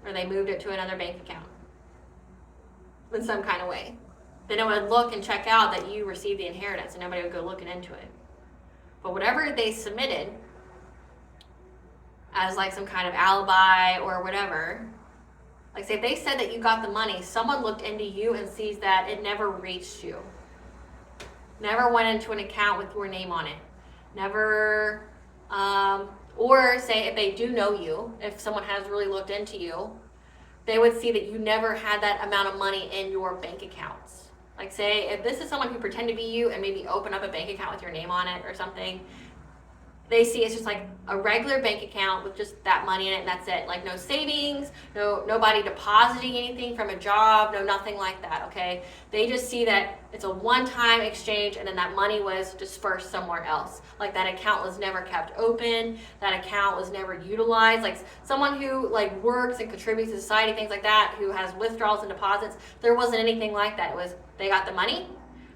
or they moved it to another bank account in some kind of way. Then it would look and check out that you received the inheritance, and nobody would go looking into it. But whatever they submitted as like some kind of alibi or whatever, like say if they said that you got the money, someone looked into you and sees that it never reached you. Never went into an account with your name on it. Never, or say if they do know you, if someone has really looked into you, they would see that you never had that amount of money in your bank accounts. Like say, if this is someone who pretend to be you and maybe open up a bank account with your name on it or something, they see it's just like a regular bank account with just that money in it, and that's it. Like no savings, nobody depositing anything from a job, no nothing like that, okay? They just see that it's a one-time exchange, and then that money was dispersed somewhere else. Like that account was never kept open, that account was never utilized. Like someone who like works and contributes to society, things like that, who has withdrawals and deposits, there wasn't anything like that. It was, they got the money,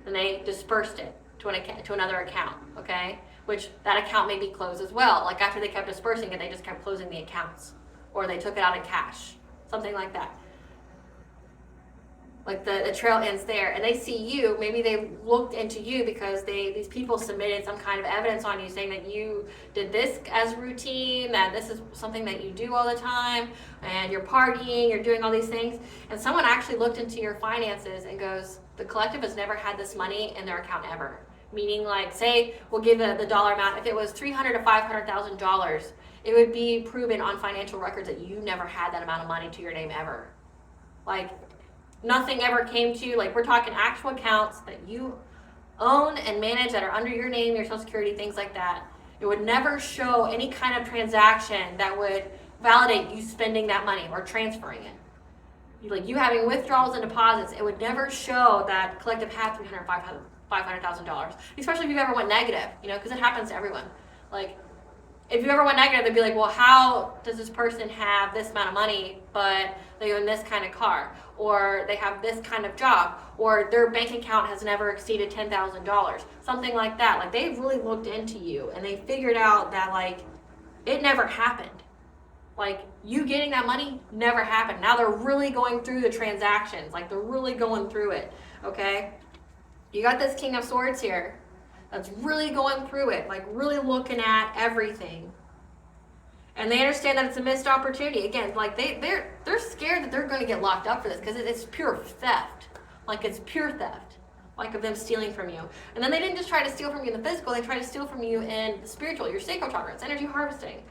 and they dispersed it to another account, okay? Which that account may be closed as well. Like after they kept dispersing it, they just kept closing the accounts. Or they took it out in cash. Something like that. Like the trail ends there. And they see you, maybe they looked into you because these people submitted some kind of evidence on you saying that you did this as routine, that this is something that you do all the time, and you're partying, you're doing all these things. And someone actually looked into your finances and goes, the collective has never had this money in their account ever. Meaning like, say, we'll give the dollar amount. If it was $300,000 to $500,000, it would be proven on financial records that you never had that amount of money to your name ever. Like, nothing ever came to you. Like, we're talking actual accounts that you own and manage that are under your name, your social security, things like that. It would never show any kind of transaction that would validate you spending that money or transferring it. Like, you having withdrawals and deposits, it would never show that collective had $500,000, especially if you ever went negative, because it happens to everyone. Like, if you ever went negative, they'd be like, well, how does this person have this amount of money, but they own this kind of car, or they have this kind of job, or their bank account has never exceeded $10,000, something like that. Like, they've really looked into you, and they figured out that, like, it never happened. Like, you getting that money never happened. Now they're really going through the transactions. Like, they're really going through it, okay? You got this King of Swords here that's really going through it, like really looking at everything. And they understand that it's a missed opportunity. Again, like they're scared that they're going to get locked up for this because it's pure theft. Like it's pure theft, like of them stealing from you. And then they didn't just try to steal from you in the physical, they tried to steal from you in the spiritual, your sacral chakra. It's energy harvesting.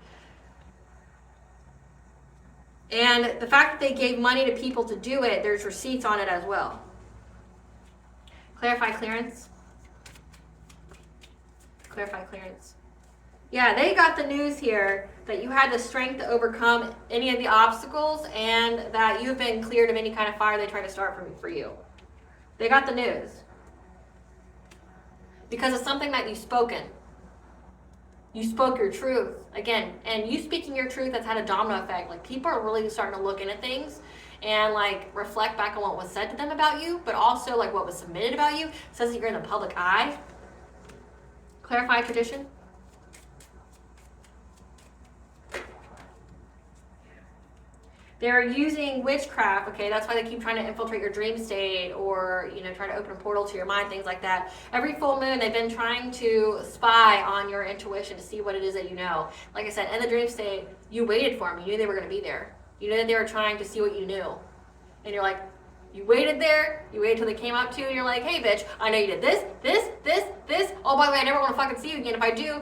And the fact that they gave money to people to do it, there's receipts on it as well. Clarify clearance. Clarify clearance. Yeah, they got the news here that you had the strength to overcome any of the obstacles and that you've been cleared of any kind of fire they try to start for you. They got the news. Because of something that you've spoken. You spoke your truth. Again, and you speaking your truth has had a domino effect. Like people are really starting to look into things and like reflect back on what was said to them about you, but also like what was submitted about you. It says that you're in the public eye. Clarify tradition. They're using witchcraft, okay? That's why they keep trying to infiltrate your dream state or, you know, try to open a portal to your mind, things like that. Every full moon, they've been trying to spy on your intuition to see what it is that you know. Like I said, in the dream state, you waited for them. You knew they were going to be there. You knew that they were trying to see what you knew. And you're like, you waited there, you waited till they came up to you, and you're like, hey, bitch, I know you did this, this, this, this. Oh, by the way, I never want to fucking see you again. If I do,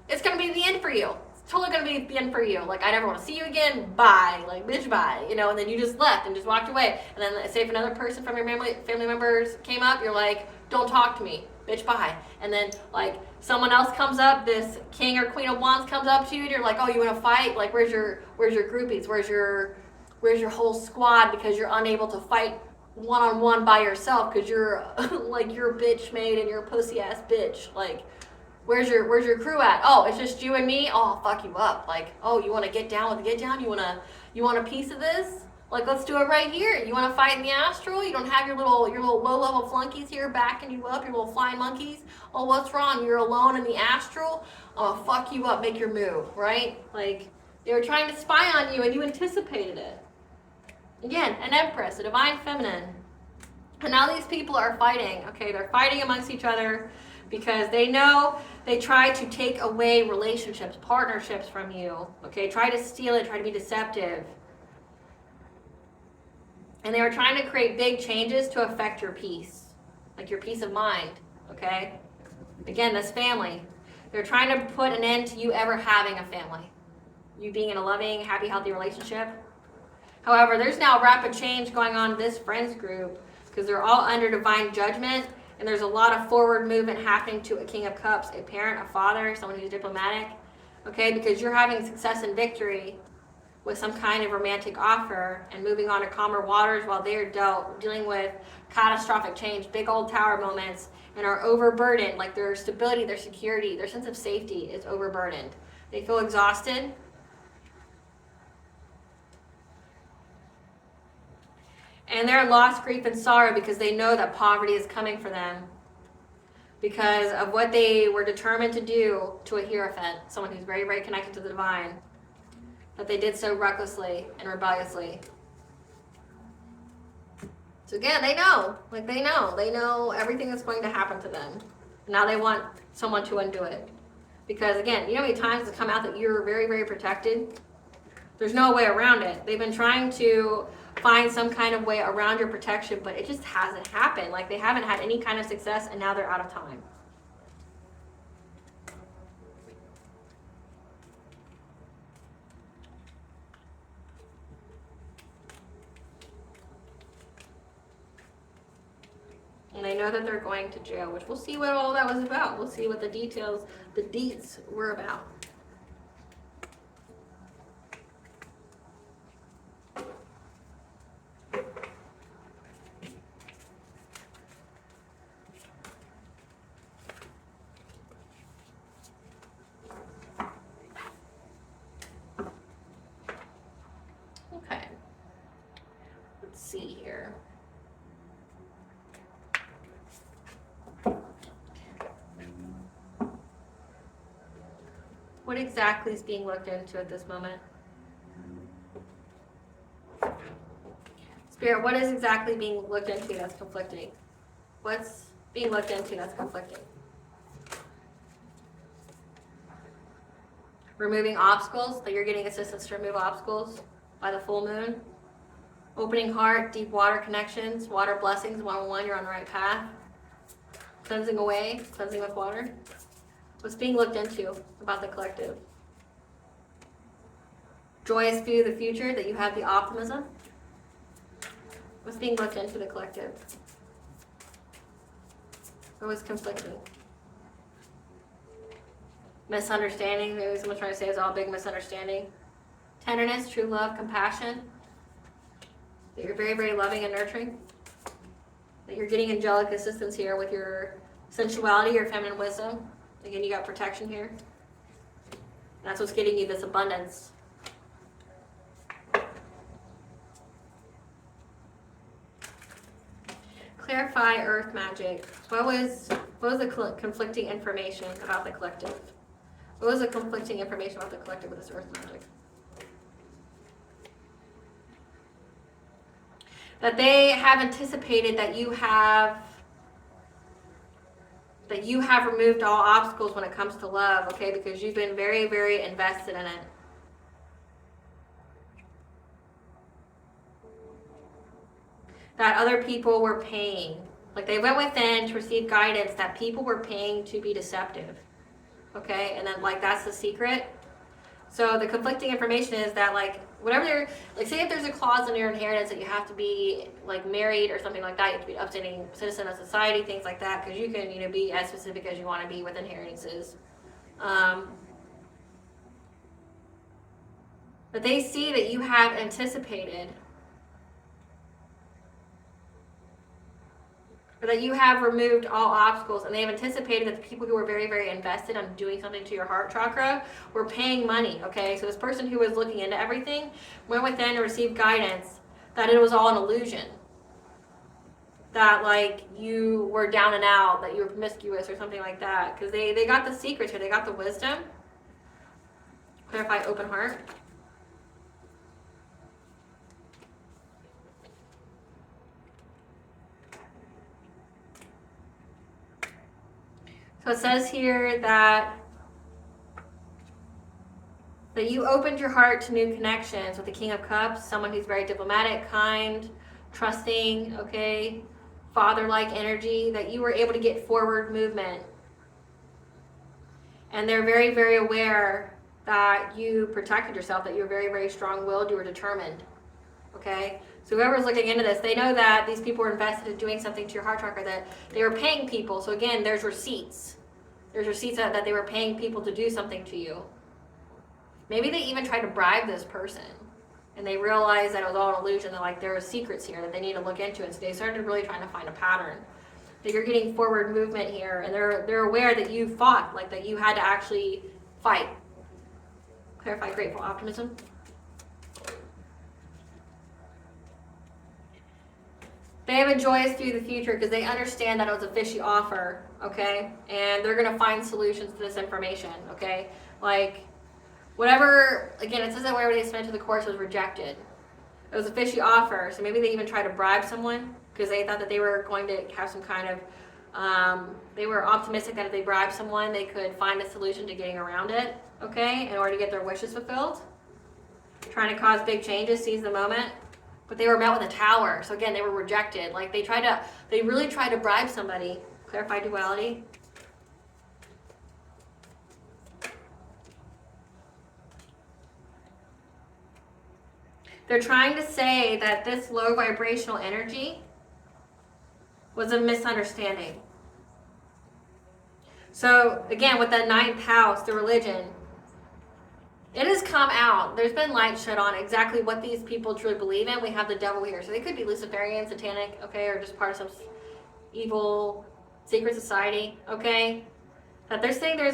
it's going to be the end for you. Totally gonna be the end for you. Like, I never want to see you again. Bye. Like, bitch, bye. You know, and then you just left and just walked away. And then, say if another person from your family members came up, you're like, don't talk to me. Bitch, bye. And then, like, someone else comes up, this king or queen of wands comes up to you, and you're like, oh, you want to fight? Like, where's your groupies? Where's your whole squad? Because you're unable to fight one-on-one by yourself because you're, like, you're a bitch made and you're a pussy-ass bitch. Like, Where's your crew at? Oh, it's just you and me? Oh, I'll fuck you up. Like, oh, you want to get down with the get down? You want a piece of this? Like, let's do it right here. You want to fight in the astral? You don't have your little low level flunkies here backing you up, your little flying monkeys. Oh, what's wrong? You're alone in the astral? Oh, fuck you up. Make your move, right? Like, they were trying to spy on you and you anticipated it. Again, an empress, a divine feminine. And now these people are fighting. Okay, they're fighting amongst each other because they know they try to take away relationships, partnerships from you. Okay, try to steal it, try to be deceptive. And they were trying to create big changes to affect your peace, like your peace of mind. Okay, again, this family. They're trying to put an end to you ever having a family, you being in a loving, happy, healthy relationship. However, there's now rapid change going on in this friends group because they're all under divine judgment, and there's a lot of forward movement happening to a King of Cups, a parent, a father, someone who's diplomatic, okay, because you're having success and victory with some kind of romantic offer and moving on to calmer waters while they're dealing with catastrophic change, big old tower moments, and are overburdened, like their stability, their security, their sense of safety is overburdened. They feel exhausted. And they're lost, grief, and sorrow because they know that poverty is coming for them because of what they were determined to do to a Hierophant, someone who's very, very connected to the divine, that they did so recklessly and rebelliously. So again, they know everything that's going to happen to them. Now they want someone to undo it. Because again, you know how many times it's come out that you're very, very protected? There's no way around it. They've been trying to find some kind of way around your protection, but it just hasn't happened. Like, they haven't had any kind of success, and now they're out of time. And they know that they're going to jail, which we'll see what all that was about. We'll see what the details, the deets were about. Okay. Let's see here. What exactly is being looked into at this moment? Spirit, what is exactly being looked into that's conflicting? What's being looked into that's conflicting? Removing obstacles, that you're getting assistance to remove obstacles by the full moon. Opening heart, deep water connections, water blessings, 101, you're on the right path. Cleansing away, cleansing with water. What's being looked into about the collective? Joyous view of the future, that you have the optimism. What's being looked into the collective? Or what's conflicting? Misunderstanding, maybe someone's trying to say it's all a big misunderstanding. Tenderness, true love, compassion. That you're very, very loving and nurturing. That you're getting angelic assistance here with your sensuality, your feminine wisdom. Again, you got protection here. That's what's getting you this abundance. Clarify earth magic. What What was the conflicting information about the collective? What was the conflicting information about the collective with this earth magic? That they have anticipated that you have removed all obstacles when it comes to love, okay? Because you've been very, very invested in it. That other people were paying. Like they went within to receive guidance that people were paying to be deceptive. Okay? And then like that's the secret. So the conflicting information is that like whatever they're like, say if there's a clause in your inheritance that you have to be like married or something like that, you have to be an upstanding citizen of society, things like that, because you can, you know, be as specific as you want to be with inheritances. But they see that you have anticipated, or that you have removed all obstacles, and they have anticipated that the people who were very, very invested on doing something to your heart chakra were paying money, okay? So this person who was looking into everything went within to receive guidance that it was all an illusion. That, like, you were down and out, that you were promiscuous or something like that. Because they got the secrets here. They got the wisdom. Clarify open heart. So it says here that you opened your heart to new connections with the King of Cups, someone who's very diplomatic, kind, trusting, okay, father-like energy, that you were able to get forward movement. And they're very, very aware that you protected yourself, that you're very, very strong-willed, you were determined, okay? So whoever's looking into this, they know that these people were invested in doing something to your heart chakra, that they were paying people. So again, there's receipts. There's receipts that they were paying people to do something to you. Maybe they even tried to bribe this person, and they realized that it was all an illusion, that like there are secrets here that they need to look into, and so they started really trying to find a pattern. That you're getting forward movement here, and they're aware that you fought, like that you had to actually fight. Clarify grateful optimism. They have a joyous through the future because they understand that it was a fishy offer, okay? And they're going to find solutions to this information, okay? Like, whatever, again, it says that whatever they submitted to the course was rejected. It was a fishy offer, so maybe they even tried to bribe someone because they thought that they were going to have some kind of, they were optimistic that if they bribed someone, they could find a solution to getting around it, okay? In order to get their wishes fulfilled. Trying to cause big changes, seize the moment. But they were met with a tower. So again, they were rejected. Like they really tried to bribe somebody. Clarify duality. They're trying to say that this low vibrational energy was a misunderstanding. So again, with the 9th house, the religion, it has come out. There's been light shed on exactly what these people truly believe in. We have the devil here. So they could be Luciferian, satanic, okay, or just part of some evil secret society, okay? That they're saying there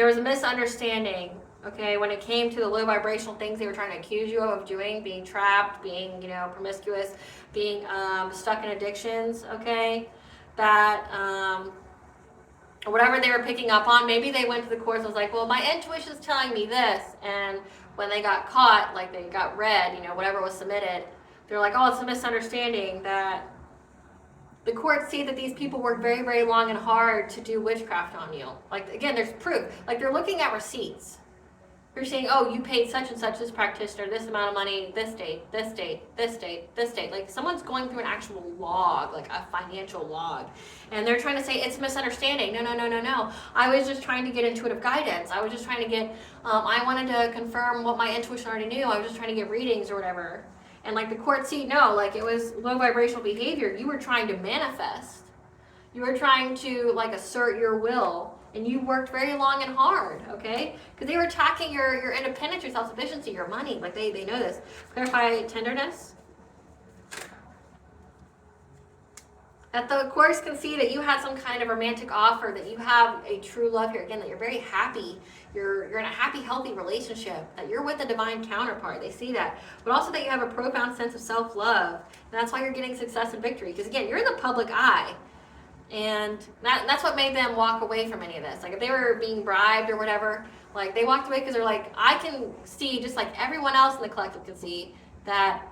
was a misunderstanding, okay, when it came to the low vibrational things they were trying to accuse you of doing, being trapped, being, you know, promiscuous, being stuck in addictions, okay? That, or whatever they were picking up on, maybe they went to the course and was like, well, my intuition's telling me this, and when they got caught, like they got read, you know, whatever was submitted, they're like, oh, it's a misunderstanding. That the courts see that these people worked very, very long and hard to do witchcraft on you. Like, again, there's proof. Like, they're looking at receipts. You're saying, oh, you paid such and such this practitioner this amount of money, this date, this date, this date, this date. Like, someone's going through an actual log, like a financial log. And they're trying to say, it's a misunderstanding. No, no, no, no, no. I was just trying to get intuitive guidance. I was just trying to get, I wanted to confirm what my intuition already knew. I was just trying to get readings or whatever. And like the court see, no, like it was low vibrational behavior. You were trying to manifest. You were trying to like assert your will. And you worked very long and hard, okay? Because they were attacking your independence, your self-sufficiency, your money. Like, they know this. Clarify tenderness. That the Course can see that you had some kind of romantic offer, that you have a true love here. Again, that you're very happy. You're in a happy, healthy relationship. That you're with a divine counterpart. They see that. But also that you have a profound sense of self-love. And that's why you're getting success and victory. Because, again, you're in the public eye. And that's what made them walk away from any of this. Like if they were being bribed or whatever, like they walked away because they're like, I can see, just like everyone else in the collective can see, that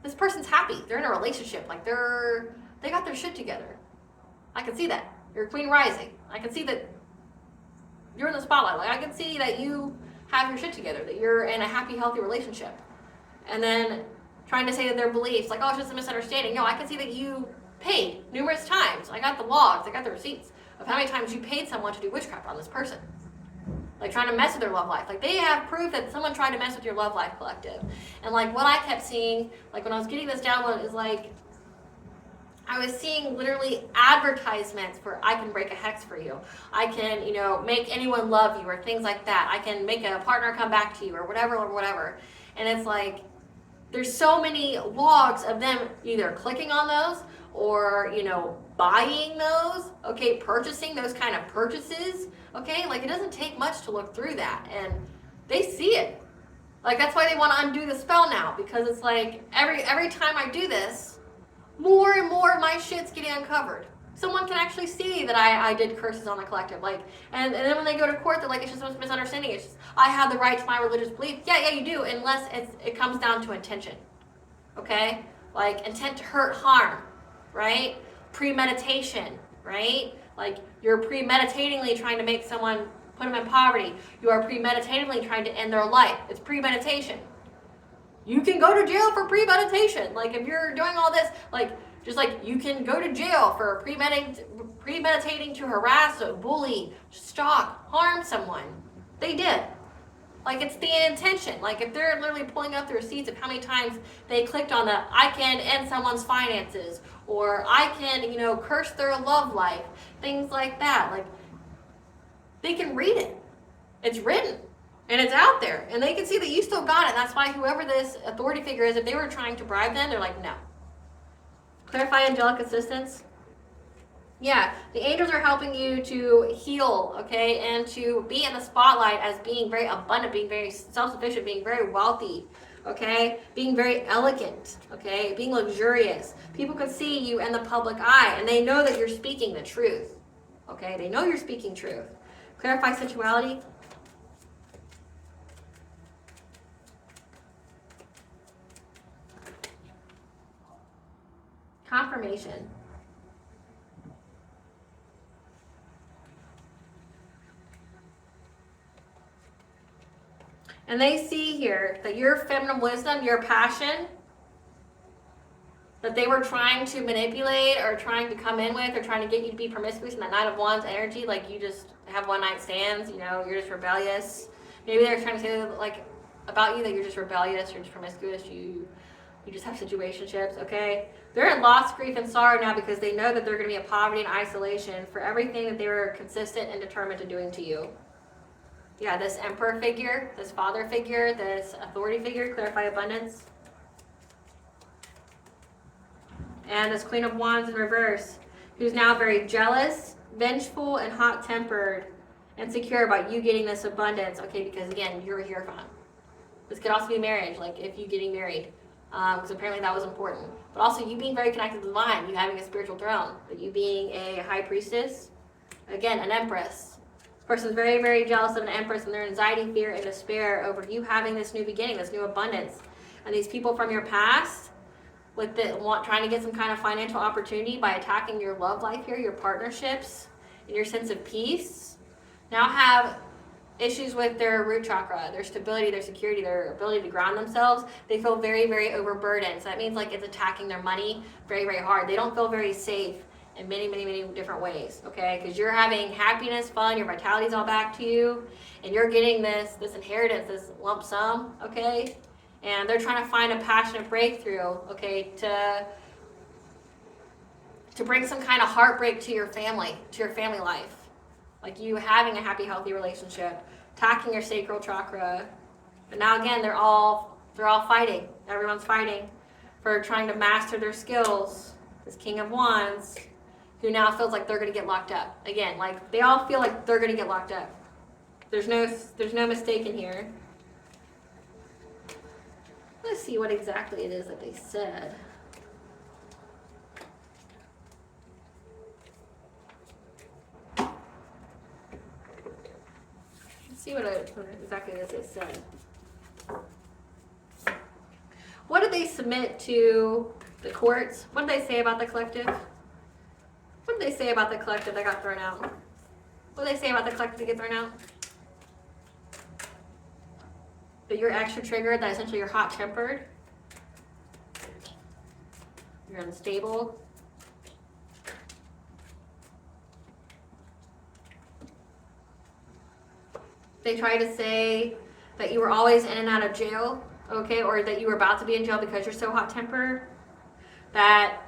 this person's happy. They're in a relationship. Like they got their shit together. I can see that. You're Queen Rising. I can see that you're in the spotlight. Like I can see that you have your shit together, that you're in a happy, healthy relationship. And then trying to say that their beliefs, like, oh, it's just a misunderstanding. No, I can see that you paid numerous times. I got the logs, I got the receipts of how many times you paid someone to do witchcraft on this person. Like trying to mess with their love life. Like they have proof that someone tried to mess with your love life collective. And like what I kept seeing, like when I was getting this download, is like I was seeing literally advertisements for I can break a hex for you. I can, make anyone love you or things like that. I can make a partner come back to you or whatever. And it's like there's so many logs of them either clicking on those or, buying those, okay, purchasing those kind of purchases, okay? Like, it doesn't take much to look through that, and they see it. Like, that's why they want to undo the spell now, because it's like, every time I do this, more and more of my shit's getting uncovered. Someone can actually see that I did curses on the collective, like, and then when they go to court, they're like, it's just a misunderstanding, it's just, I have the right to my religious belief. Yeah, you do, unless it comes down to intention, okay? Like, intent to hurt, harm, right? Premeditation, right? Like, you're premeditatingly trying to make someone, put them in poverty. You are premeditatingly trying to end their life. It's premeditation. You can go to jail for premeditation. Like, if you're doing all this, like, just like you can go to jail for premeditating to harass, bully, stalk, harm someone. They did. Like, it's the intention. Like, if they're literally pulling up the receipts of how many times they clicked on the I can end someone's finances, or I can, curse their love life, things like that. Like, they can read it. It's written. And it's out there. And they can see that you still got it. That's why whoever this authority figure is, if they were trying to bribe them, they're like, no. Clarify angelic assistance. Yeah, the angels are helping you to heal, okay, and to be in the spotlight as being very abundant, being very self-sufficient, being very wealthy, okay, being very elegant, okay, being luxurious. People can see you in the public eye, and they know that you're speaking the truth, okay, they know you're speaking truth. Clarify sensuality. Confirmation. And they see here that your feminine wisdom, your passion, that they were trying to manipulate or trying to come in with or trying to get you to be promiscuous in that Knight of Wands energy, like you just have one night stands, you're just rebellious. Maybe they're trying to say like about you that you're just rebellious, you're just promiscuous, you just have situationships, okay? They're in loss, grief, and sorrow now because they know that they're going to be in poverty and isolation for everything that they were consistent and determined to doing to you. Yeah, this emperor figure, this father figure, this authority figure, clarify abundance. And this Queen of Wands in reverse, who's now very jealous, vengeful, and hot-tempered, and secure about you getting this abundance. Okay, because again, you're here for him. This could also be marriage, like if you getting married, because apparently that was important. But also you being very connected to the divine, you having a spiritual throne, but you being a high priestess, again, an empress. Person's very, very jealous of an empress, and their anxiety, fear, and despair over you having this new beginning, this new abundance. And these people from your past, with trying to get some kind of financial opportunity by attacking your love life here, your partnerships, and your sense of peace, now have issues with their root chakra, their stability, their security, their ability to ground themselves. They feel very, very overburdened. So that means like it's attacking their money very, very hard. They don't feel very safe in many, many, many different ways, okay? Because you're having happiness, fun, your vitality's all back to you, and you're getting this inheritance, this lump sum, okay? And they're trying to find a passionate breakthrough, okay, to bring some kind of heartbreak to your family life. Like you having a happy, healthy relationship, attacking your sacral chakra. But now again, they're all fighting. Everyone's fighting for trying to master their skills. This King of Wands, who now feels like they're going to get locked up. Again, like they all feel like they're going to get locked up. There's no mistake in here. Let's see what exactly it is that they said. see what exactly this is said. What did they submit to the courts? What did they say about the collective? What did they say about the collective that got thrown out? What did they say about the collective that get thrown out? That you're extra triggered, that essentially you're hot-tempered. You're unstable. They try to say that you were always in and out of jail, okay, or that you were about to be in jail because you're so hot-tempered. That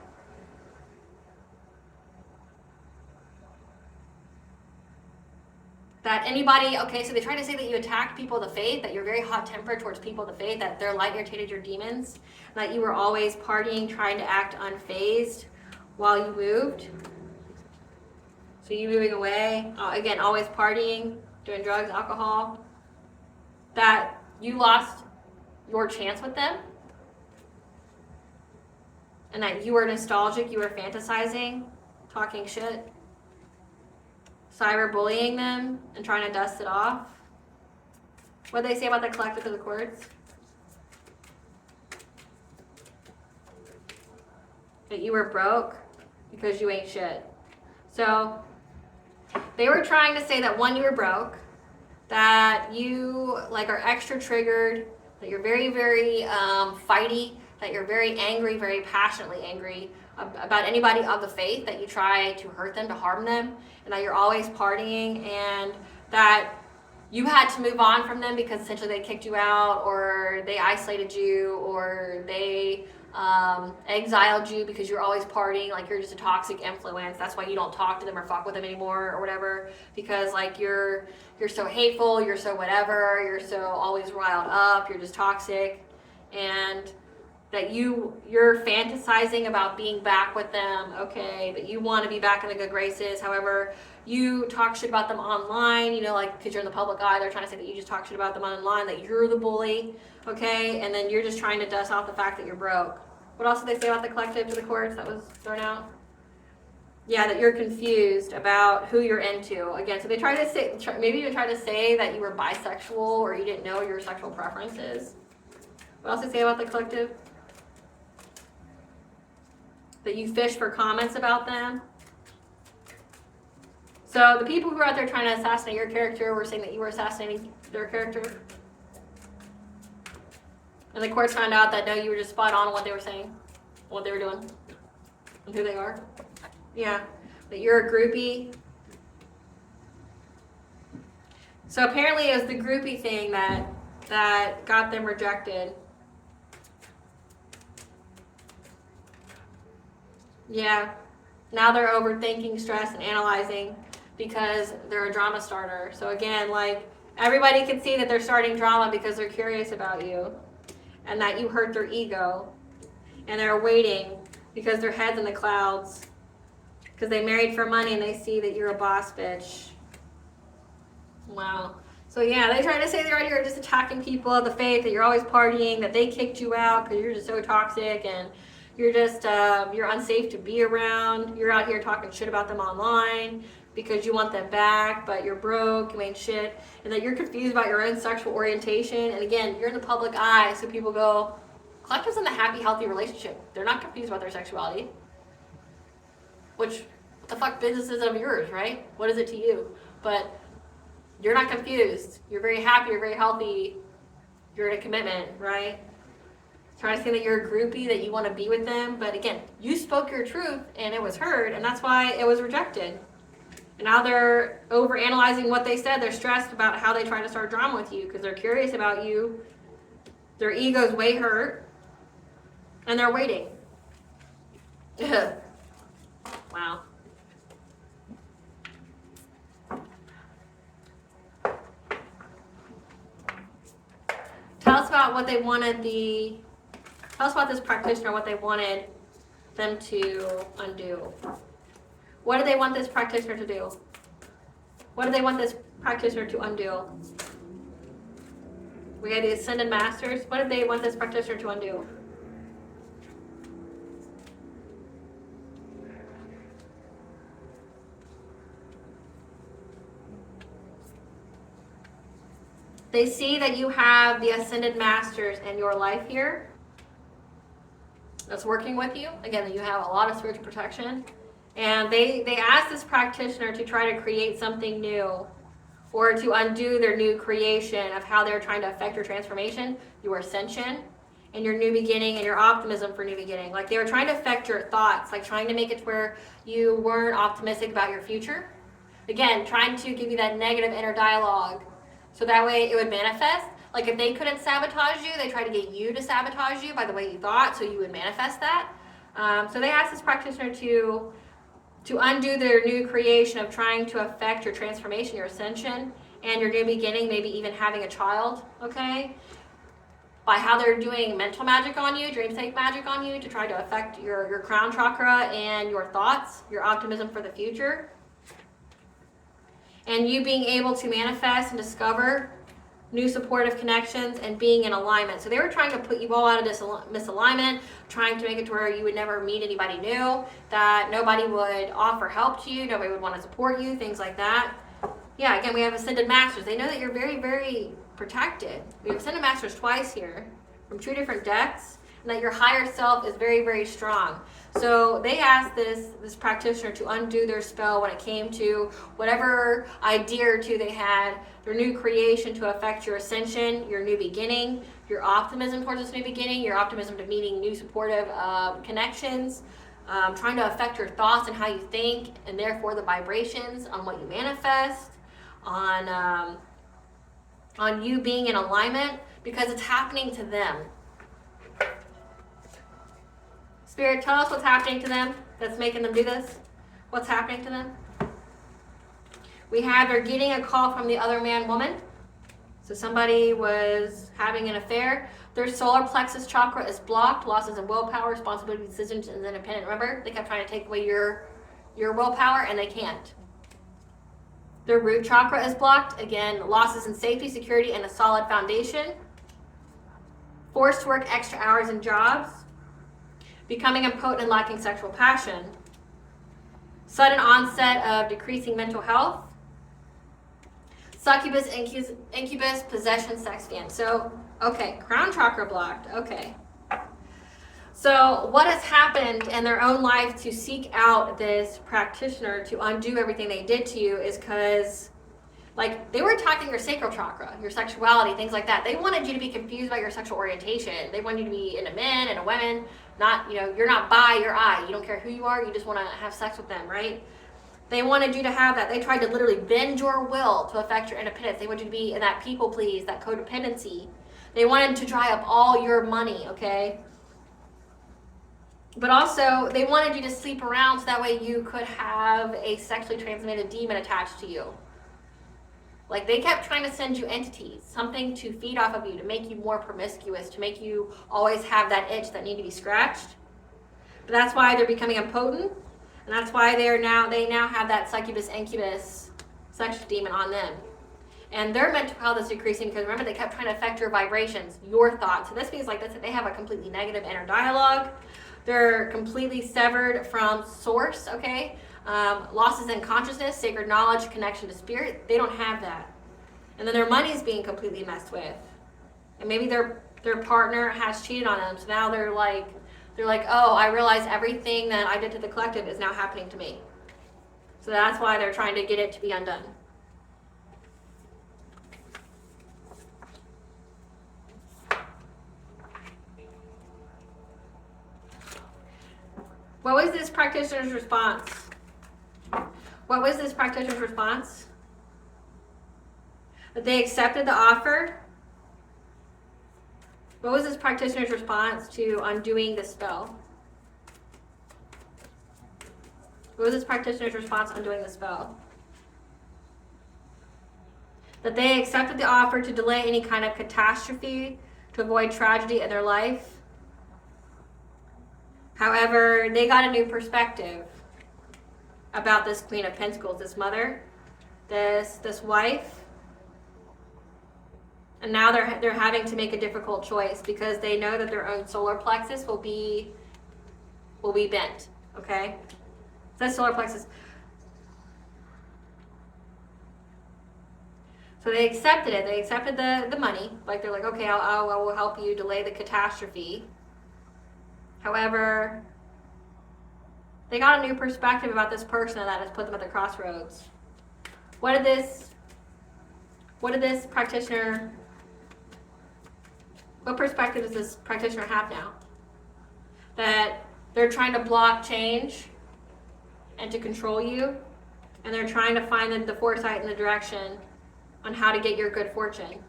anybody, okay, so they try to say that you attacked people of the faith, that you're very hot-tempered towards people of the faith, that their light irritated your demons, that you were always partying, trying to act unfazed while you moved. So you moving away, again, always partying, doing drugs, alcohol, that you lost your chance with them, and that you were nostalgic, you were fantasizing, talking shit, cyberbullying them, and trying to dust it off. What did they say about the collective of the courts? That you were broke because you ain't shit. So they were trying to say that one, you were broke, that you like are extra triggered, that you're very, very fighty, that you're very angry, very passionately angry about anybody of the faith, that you try to hurt them, to harm them, and that you're always partying, and that you had to move on from them because essentially they kicked you out, or they isolated you, or they exiled you because you're always partying, like you're just a toxic influence. That's why you don't talk to them or fuck with them anymore or whatever, because like you're so hateful, you're so whatever, you're so always riled up, you're just toxic, and that you're fantasizing about being back with them, okay, that you want to be back in the good graces. However, you talk shit about them online, you know, like because you're in the public eye, they're trying to say that you just talk shit about them online, that you're the bully, okay, and then you're just trying to dust off the fact that you're broke. What else did they say about the collective to the courts that was thrown out? Yeah, that you're confused about who you're into. Again, so they try to say, maybe even try to say that you were bisexual or you didn't know your sexual preferences. What else did they say about the collective? That you fish for comments about them. So the people who were out there trying to assassinate your character were saying that you were assassinating their character. And the courts found out that no, you were just spot on what they were saying, what they were doing, and who they are. Yeah, that you're a groupie. So apparently it was the groupie thing that got them rejected. Yeah, now they're overthinking, stress, and analyzing because they're a drama starter. So again, like everybody can see that they're starting drama because they're curious about you and that you hurt their ego, and they're waiting because their head's in the clouds because they married for money and they see that you're a boss bitch. Wow. So yeah, they try to say that you're just attacking people of the faith, that you're always partying, that they kicked you out because you're just so toxic and you're just, you're unsafe to be around. You're out here talking shit about them online because you want them back, but you're broke, you ain't shit. And that you're confused about your own sexual orientation. And again, you're in the public eye, so people go, collective's in the happy, healthy relationship. They're not confused about their sexuality. Which, what the fuck business is of yours, right? What is it to you? But you're not confused. You're very happy, you're very healthy. You're in a commitment, right? Trying to say that you're a groupie, that you want to be with them. But again, you spoke your truth and it was heard, and that's why it was rejected. And now they're overanalyzing what they said. They're stressed about how they try to start drama with you because they're curious about you. Their ego's way hurt. And they're waiting. Wow. Tell us about what they wanted tell us about this practitioner, what they wanted them to undo. What do they want this practitioner to do? What do they want this practitioner to undo? We had the Ascended Masters. What did they want this practitioner to undo? They see that you have the Ascended Masters in your life here that's working with you. Again, you have a lot of spiritual protection. And they ask this practitioner to try to create something new or to undo their new creation of how they're trying to affect your transformation, your ascension, and your new beginning and your optimism for new beginning. Like they were trying to affect your thoughts, like trying to make it to where you weren't optimistic about your future. Again, trying to give you that negative inner dialogue so that way it would manifest. Like if they couldn't sabotage you, they tried to get you to sabotage you by the way you thought so you would manifest that. So they asked this practitioner to undo their new creation of trying to affect your transformation, your ascension, and your new beginning, maybe even having a child, okay? By how they're doing mental magic on you, dream state magic on you to try to affect your crown chakra and your thoughts, your optimism for the future. And you being able to manifest and discover new supportive connections and being in alignment. So they were trying to put you all out of this misalignment, trying to make it to where you would never meet anybody new, that nobody would offer help to you, nobody would want to support you, things like that. Yeah, again, we have Ascended Masters. They know that you're very, very protected. We have Ascended Masters twice here from 2 different decks, and that your higher self is very, very strong. So they asked this practitioner to undo their spell when it came to whatever idea or two they had, their new creation to affect your ascension, your new beginning, your optimism towards this new beginning, your optimism to meeting new supportive connections, trying to affect your thoughts and how you think, and therefore the vibrations on what you manifest, on you being in alignment, because it's happening to them. Spirit, tell us what's happening to them that's making them do this. What's happening to them? We have they're getting a call from the other man, woman. So somebody was having an affair. Their solar plexus chakra is blocked. Losses in willpower, responsibility, decisions, and independent. Remember, they kept trying to take away your willpower, and they can't. Their root chakra is blocked. Again, losses in safety, security, and a solid foundation. Forced to work extra hours in jobs. Becoming impotent and lacking sexual passion. Sudden onset of decreasing mental health. Succubus, incubus, possession, sex fan. So, okay, crown chakra blocked. Okay. So what has happened in their own life to seek out this practitioner to undo everything they did to you is because, like, they were attacking your sacral chakra, your sexuality, things like that. They wanted you to be confused about your sexual orientation. They wanted you to be into men and women. Not, you're not bi, you're I. You don't care who you are, you just want to have sex with them, right? They wanted you to have that. They tried to literally bend your will to affect your independence. They wanted you to be in that people please, that codependency. They wanted to dry up all your money, okay? But also, they wanted you to sleep around so that way you could have a sexually transmitted demon attached to you. Like, they kept trying to send you entities, something to feed off of you, to make you more promiscuous, to make you always have that itch that need to be scratched. But that's why they're becoming impotent, and that's why they now have that succubus, incubus, sexual demon on them. And their mental health is decreasing because, remember, they kept trying to affect your vibrations, your thoughts. So this means like this, they have a completely negative inner dialogue. They're completely severed from source, okay? Losses in consciousness, sacred knowledge, connection to spirit, they don't have that. And then their money's being completely messed with. And maybe their partner has cheated on them, so now they're like, oh, I realize everything that I did to the collective is now happening to me. So that's why they're trying to get it to be undone. What was this practitioner's response? What was this practitioner's response? That they accepted the offer? What was this practitioner's response to undoing the spell? What was this practitioner's response to undoing the spell? That they accepted the offer to delay any kind of catastrophe, to avoid tragedy in their life. However, they got a new perspective about this Queen of Pentacles, this mother, this wife. And now they're having to make a difficult choice because they know that their own solar plexus will be bent, okay? So that's solar plexus. So they accepted it. They accepted the money. Like, they're like, okay, I will help you delay the catastrophe. However, they got a new perspective about this person that has put them at the crossroads. What did this practitioner, what perspective does this practitioner have now? That they're trying to block change and to control you, and they're trying to find the foresight and the direction on how to get your good fortune.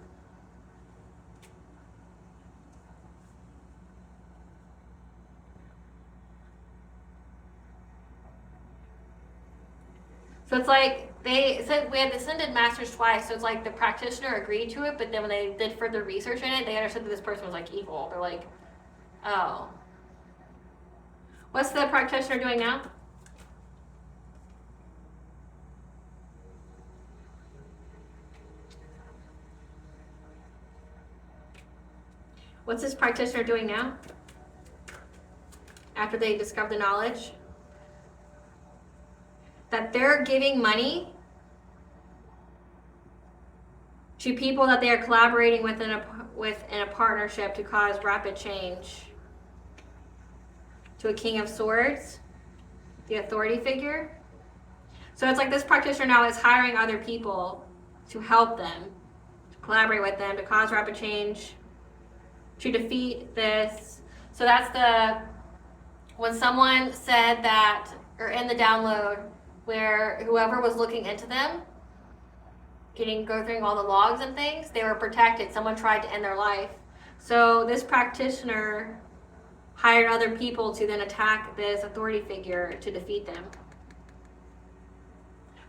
So it's like they said we had ascended masters twice, so it's like the practitioner agreed to it, but then when they did further research in it, they understood that this person was like evil. They're like, oh. What's the practitioner doing now? What's this practitioner doing now? After they discover the knowledge? That they're giving money to people that they are collaborating with in a partnership to cause rapid change. To a King of Swords, the authority figure. So it's like this practitioner now is hiring other people to help them, to collaborate with them, to cause rapid change, to defeat this. So that's when someone said that, or in the download, where whoever was looking into them, go through all the logs and things, they were protected. Someone tried to end their life. So this practitioner hired other people to then attack this authority figure to defeat them.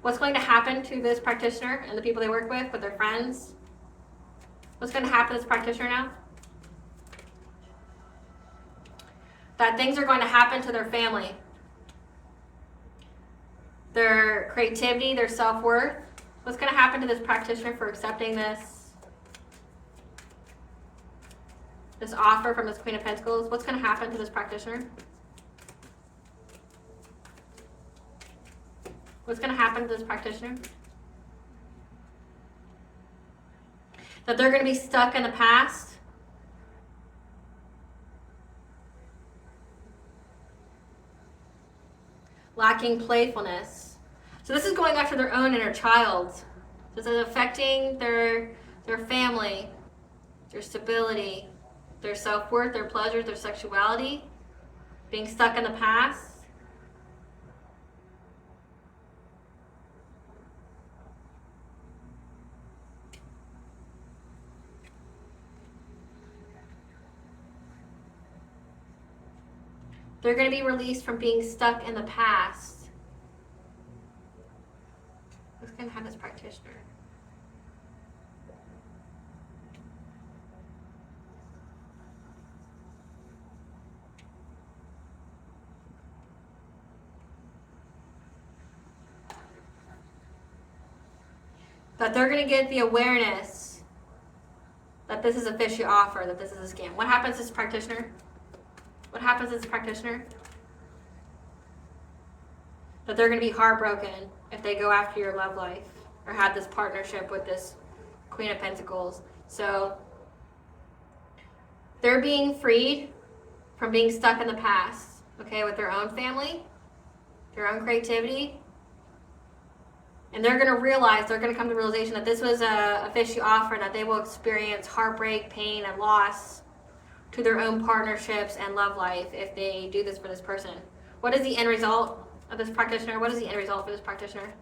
What's going to happen to this practitioner and the people they work with their friends? What's going to happen to this practitioner now? That things are going to happen to their family. Their creativity, their self-worth. What's going to happen to this practitioner for accepting this offer from this Queen of Pentacles? What's going to happen to this practitioner? What's going to happen to this practitioner? That they're going to be stuck in the past. Lacking playfulness. So this is going after their own inner child. This is affecting their family, their stability, their self-worth, their pleasures, their sexuality, being stuck in the past. They're going to be released from being stuck in the past. Who's going to have this practitioner? That they're going to get the awareness that this is a fishy offer, that this is a scam. What happens to this practitioner? What happens to this practitioner? That they're going to be heartbroken if they go after your love life or have this partnership with this Queen of Pentacles. So they're being freed from being stuck in the past, okay, with their own family, their own creativity. And they're going to realize, they're going to come to the realization that this was a fishy offer, and that they will experience heartbreak, pain, and loss to their own partnerships and love life if they do this for this person. What is the end result of this practitioner? What is the end result for this practitioner?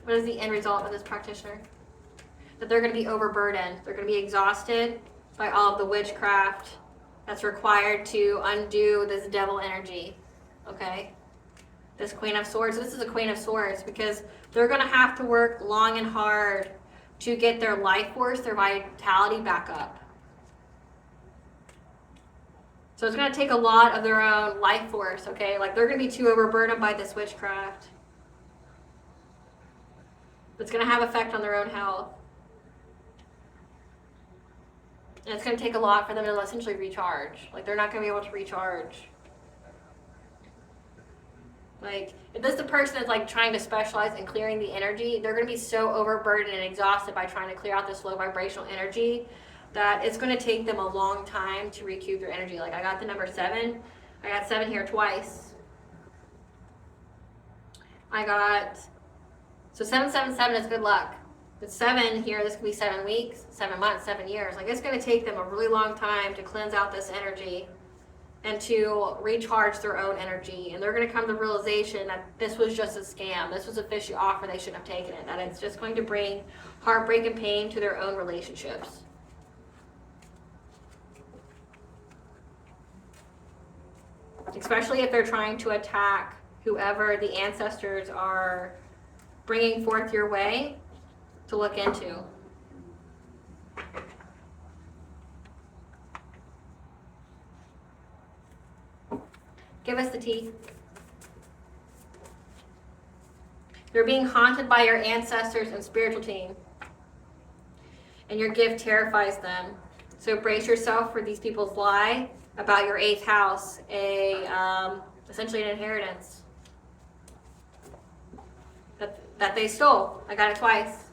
What is the end result of this practitioner? That they're going to be overburdened. They're going to be exhausted by all of the witchcraft that's required to undo this devil energy. Okay? This Queen of Swords. This is a Queen of Swords because they're going to have to work long and hard to get their life force, their vitality back up. So it's going to take a lot of their own life force, okay? Like, they're going to be too overburdened by this witchcraft. It's going to have effect on their own health. And it's going to take a lot for them to essentially recharge. Like, they're not going to be able to recharge. Like, if this is the person that's like trying to specialize in clearing the energy, they're going to be so overburdened and exhausted by trying to clear out this low vibrational energy that it's going to take them a long time to recoup their energy. Like, I got the number 7. I got 7 here twice. So 777 is good luck. But 7 here, this could be 7 weeks, 7 months, 7 years. Like, it's going to take them a really long time to cleanse out this energy and to recharge their own energy. And they're going to come to the realization that this was just a scam. This was a fishy offer. They shouldn't have taken it. That it's just going to bring heartbreak and pain to their own relationships. Especially if they're trying to attack whoever the ancestors are bringing forth your way to look into. Give us the tea. They're being haunted by your ancestors and spiritual team. And your gift terrifies them. So brace yourself for these people's lie about your 8th house, essentially an inheritance that they stole. I got it twice.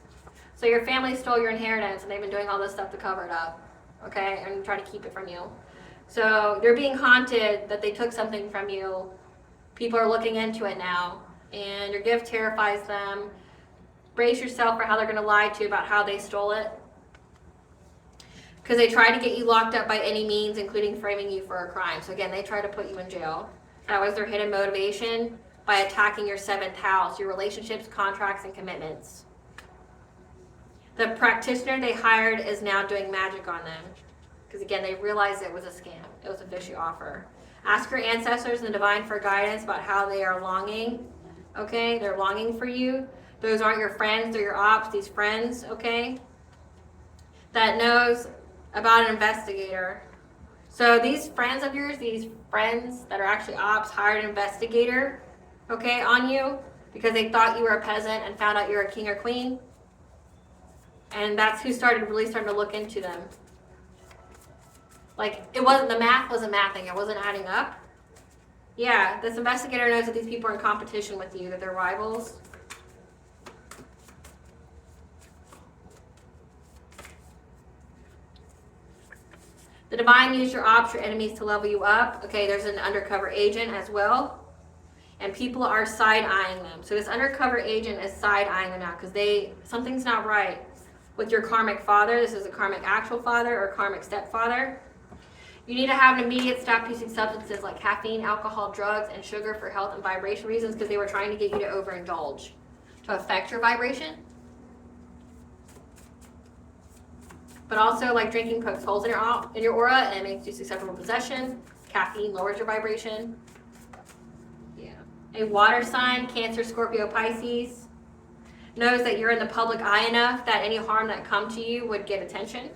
So your family stole your inheritance, and they've been doing all this stuff to cover it up, okay, and try to keep it from you. So they're being haunted that they took something from you. People are looking into it now, and your gift terrifies them. Brace yourself for how they're going to lie to you about how they stole it. Because they try to get you locked up by any means, including framing you for a crime. So again, they try to put you in jail. That was their hidden motivation by attacking your 7th house, your relationships, contracts, and commitments. The practitioner they hired is now doing magic on them. Because again, they realized it was a scam. It was a fishy offer. Ask your ancestors and the divine for guidance about how they are longing. Okay, they're longing for you. Those aren't your friends, they're your ops, these friends, okay? That knows about an investigator. So these friends of yours, these friends that are actually ops, hired an investigator, okay, on you because they thought you were a peasant and found out you're a king or queen. And that's who really started to look into them. Like, the math wasn't mathing, it wasn't adding up. Yeah, this investigator knows that these people are in competition with you, that they're rivals. The divine used your ops, your enemies, to level you up. Okay, there's an undercover agent as well. And people are side-eyeing them. So this undercover agent is side-eyeing them now because something's not right with your karmic father. This is a karmic actual father or karmic stepfather. You need to have an immediate stop using substances like caffeine, alcohol, drugs, and sugar for health and vibration reasons because they were trying to get you to overindulge to affect your vibration. But also, like, drinking pokes holes in your aura and it makes you susceptible to possession. Caffeine lowers your vibration. Yeah. A water sign, Cancer, Scorpio, Pisces, knows that you're in the public eye enough that any harm that come to you would get attention.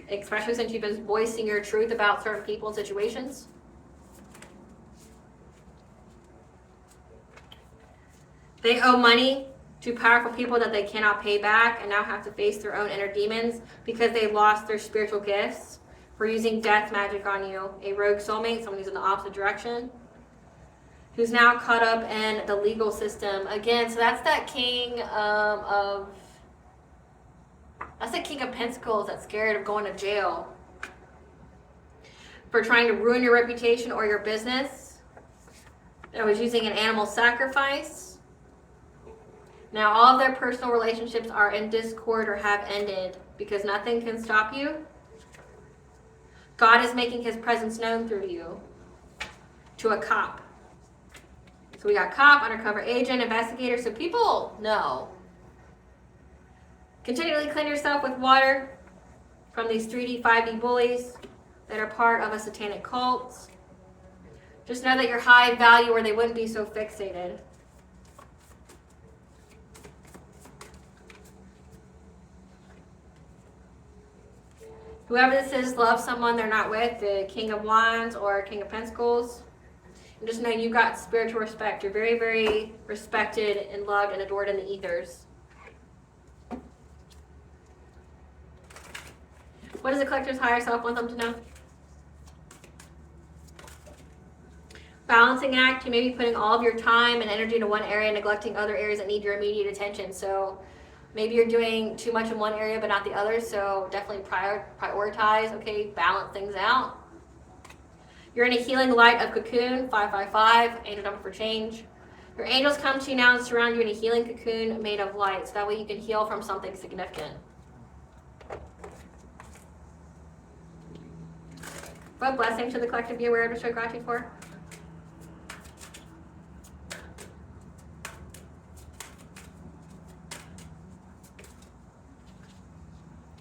Especially since you've been voicing your truth about certain people and situations. They owe money to powerful people that they cannot pay back and now have to face their own inner demons because they lost their spiritual gifts for using death magic on you. A rogue soulmate, someone who's in the opposite direction, who's now caught up in the legal system. Again, so that's that king that's the King of Pentacles that's scared of going to jail for trying to ruin your reputation or your business. That was using an animal sacrifice. Now all of their personal relationships are in discord or have ended because nothing can stop you. God is making his presence known through you to a cop. So we got cop, undercover agent, investigator. So people know. Continually clean yourself with water from these 3D, 5D bullies that are part of a satanic cult. Just know that you're high value or they wouldn't be so fixated. Whoever this is loves someone they're not with, the King of Wands or King of Pentacles. And just know you got spiritual respect. You're very, very respected and loved and adored in the ethers. What does the collector's higher self want them to know? Balancing act, you may be putting all of your time and energy into one area, neglecting other areas that need your immediate attention. So maybe you're doing too much in one area but not the other, so definitely prioritize, okay, balance things out. You're in a healing light of cocoon, 555, angel number for change. Your angels come to you now and surround you in a healing cocoon made of light, so that way you can heal from something significant. What blessing should the collective be aware of to show gratitude for?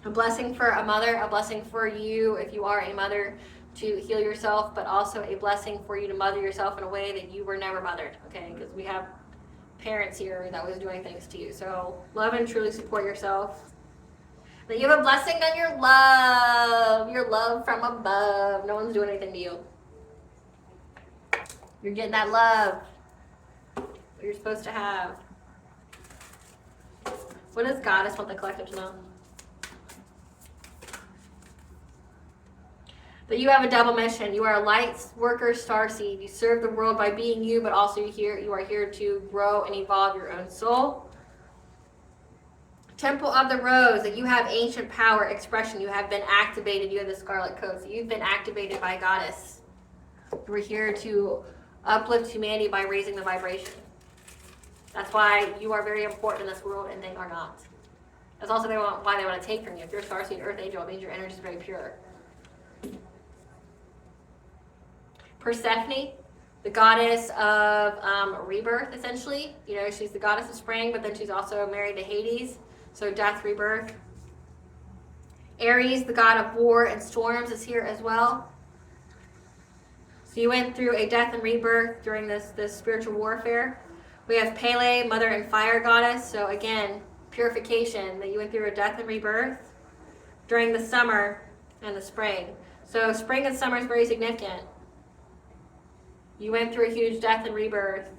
A blessing for a mother, a blessing for you if you are a mother to heal yourself, but also a blessing for you to mother yourself in a way that you were never mothered, okay? Because we have parents here that was doing things to you. So love and truly support yourself. That you have a blessing on your love from above. No one's doing anything to you. You're getting that love that you're supposed to have. What does Goddess want the collective to know? That you have a double mission. You are a light worker, starseed. You serve the world by being you, but also you are here to grow and evolve your own soul. Temple of the Rose, that you have ancient power, expression. You have been activated. You have the Scarlet Coat. So you've been activated by Goddess. We're here to uplift humanity by raising the vibration. That's why you are very important in this world and they are not. That's also why they want to take from you. If you're a starseed Earth Angel, it means your energy is very pure. Persephone, the goddess of rebirth, essentially. You know, she's the goddess of spring, but then she's also married to Hades, so death, rebirth. Aries, the god of war and storms, is here as well. So you went through a death and rebirth during this spiritual warfare. We have Pele, mother and fire goddess. So again, purification, that you went through a death and rebirth during the summer and the spring. So spring and summer is very significant. You went through a huge death and rebirth,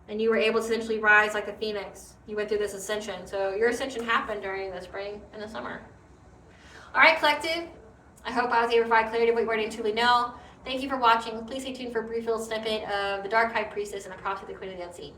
and you were able to essentially rise like a phoenix. You went through this ascension. So your ascension happened during the spring and the summer. All right, collective. I hope I was able to provide clarity of what you already truly know. Thank you for watching. Please stay tuned for a brief little snippet of the Dark High Priestess and the Prophecy of the Queen of the Unseen.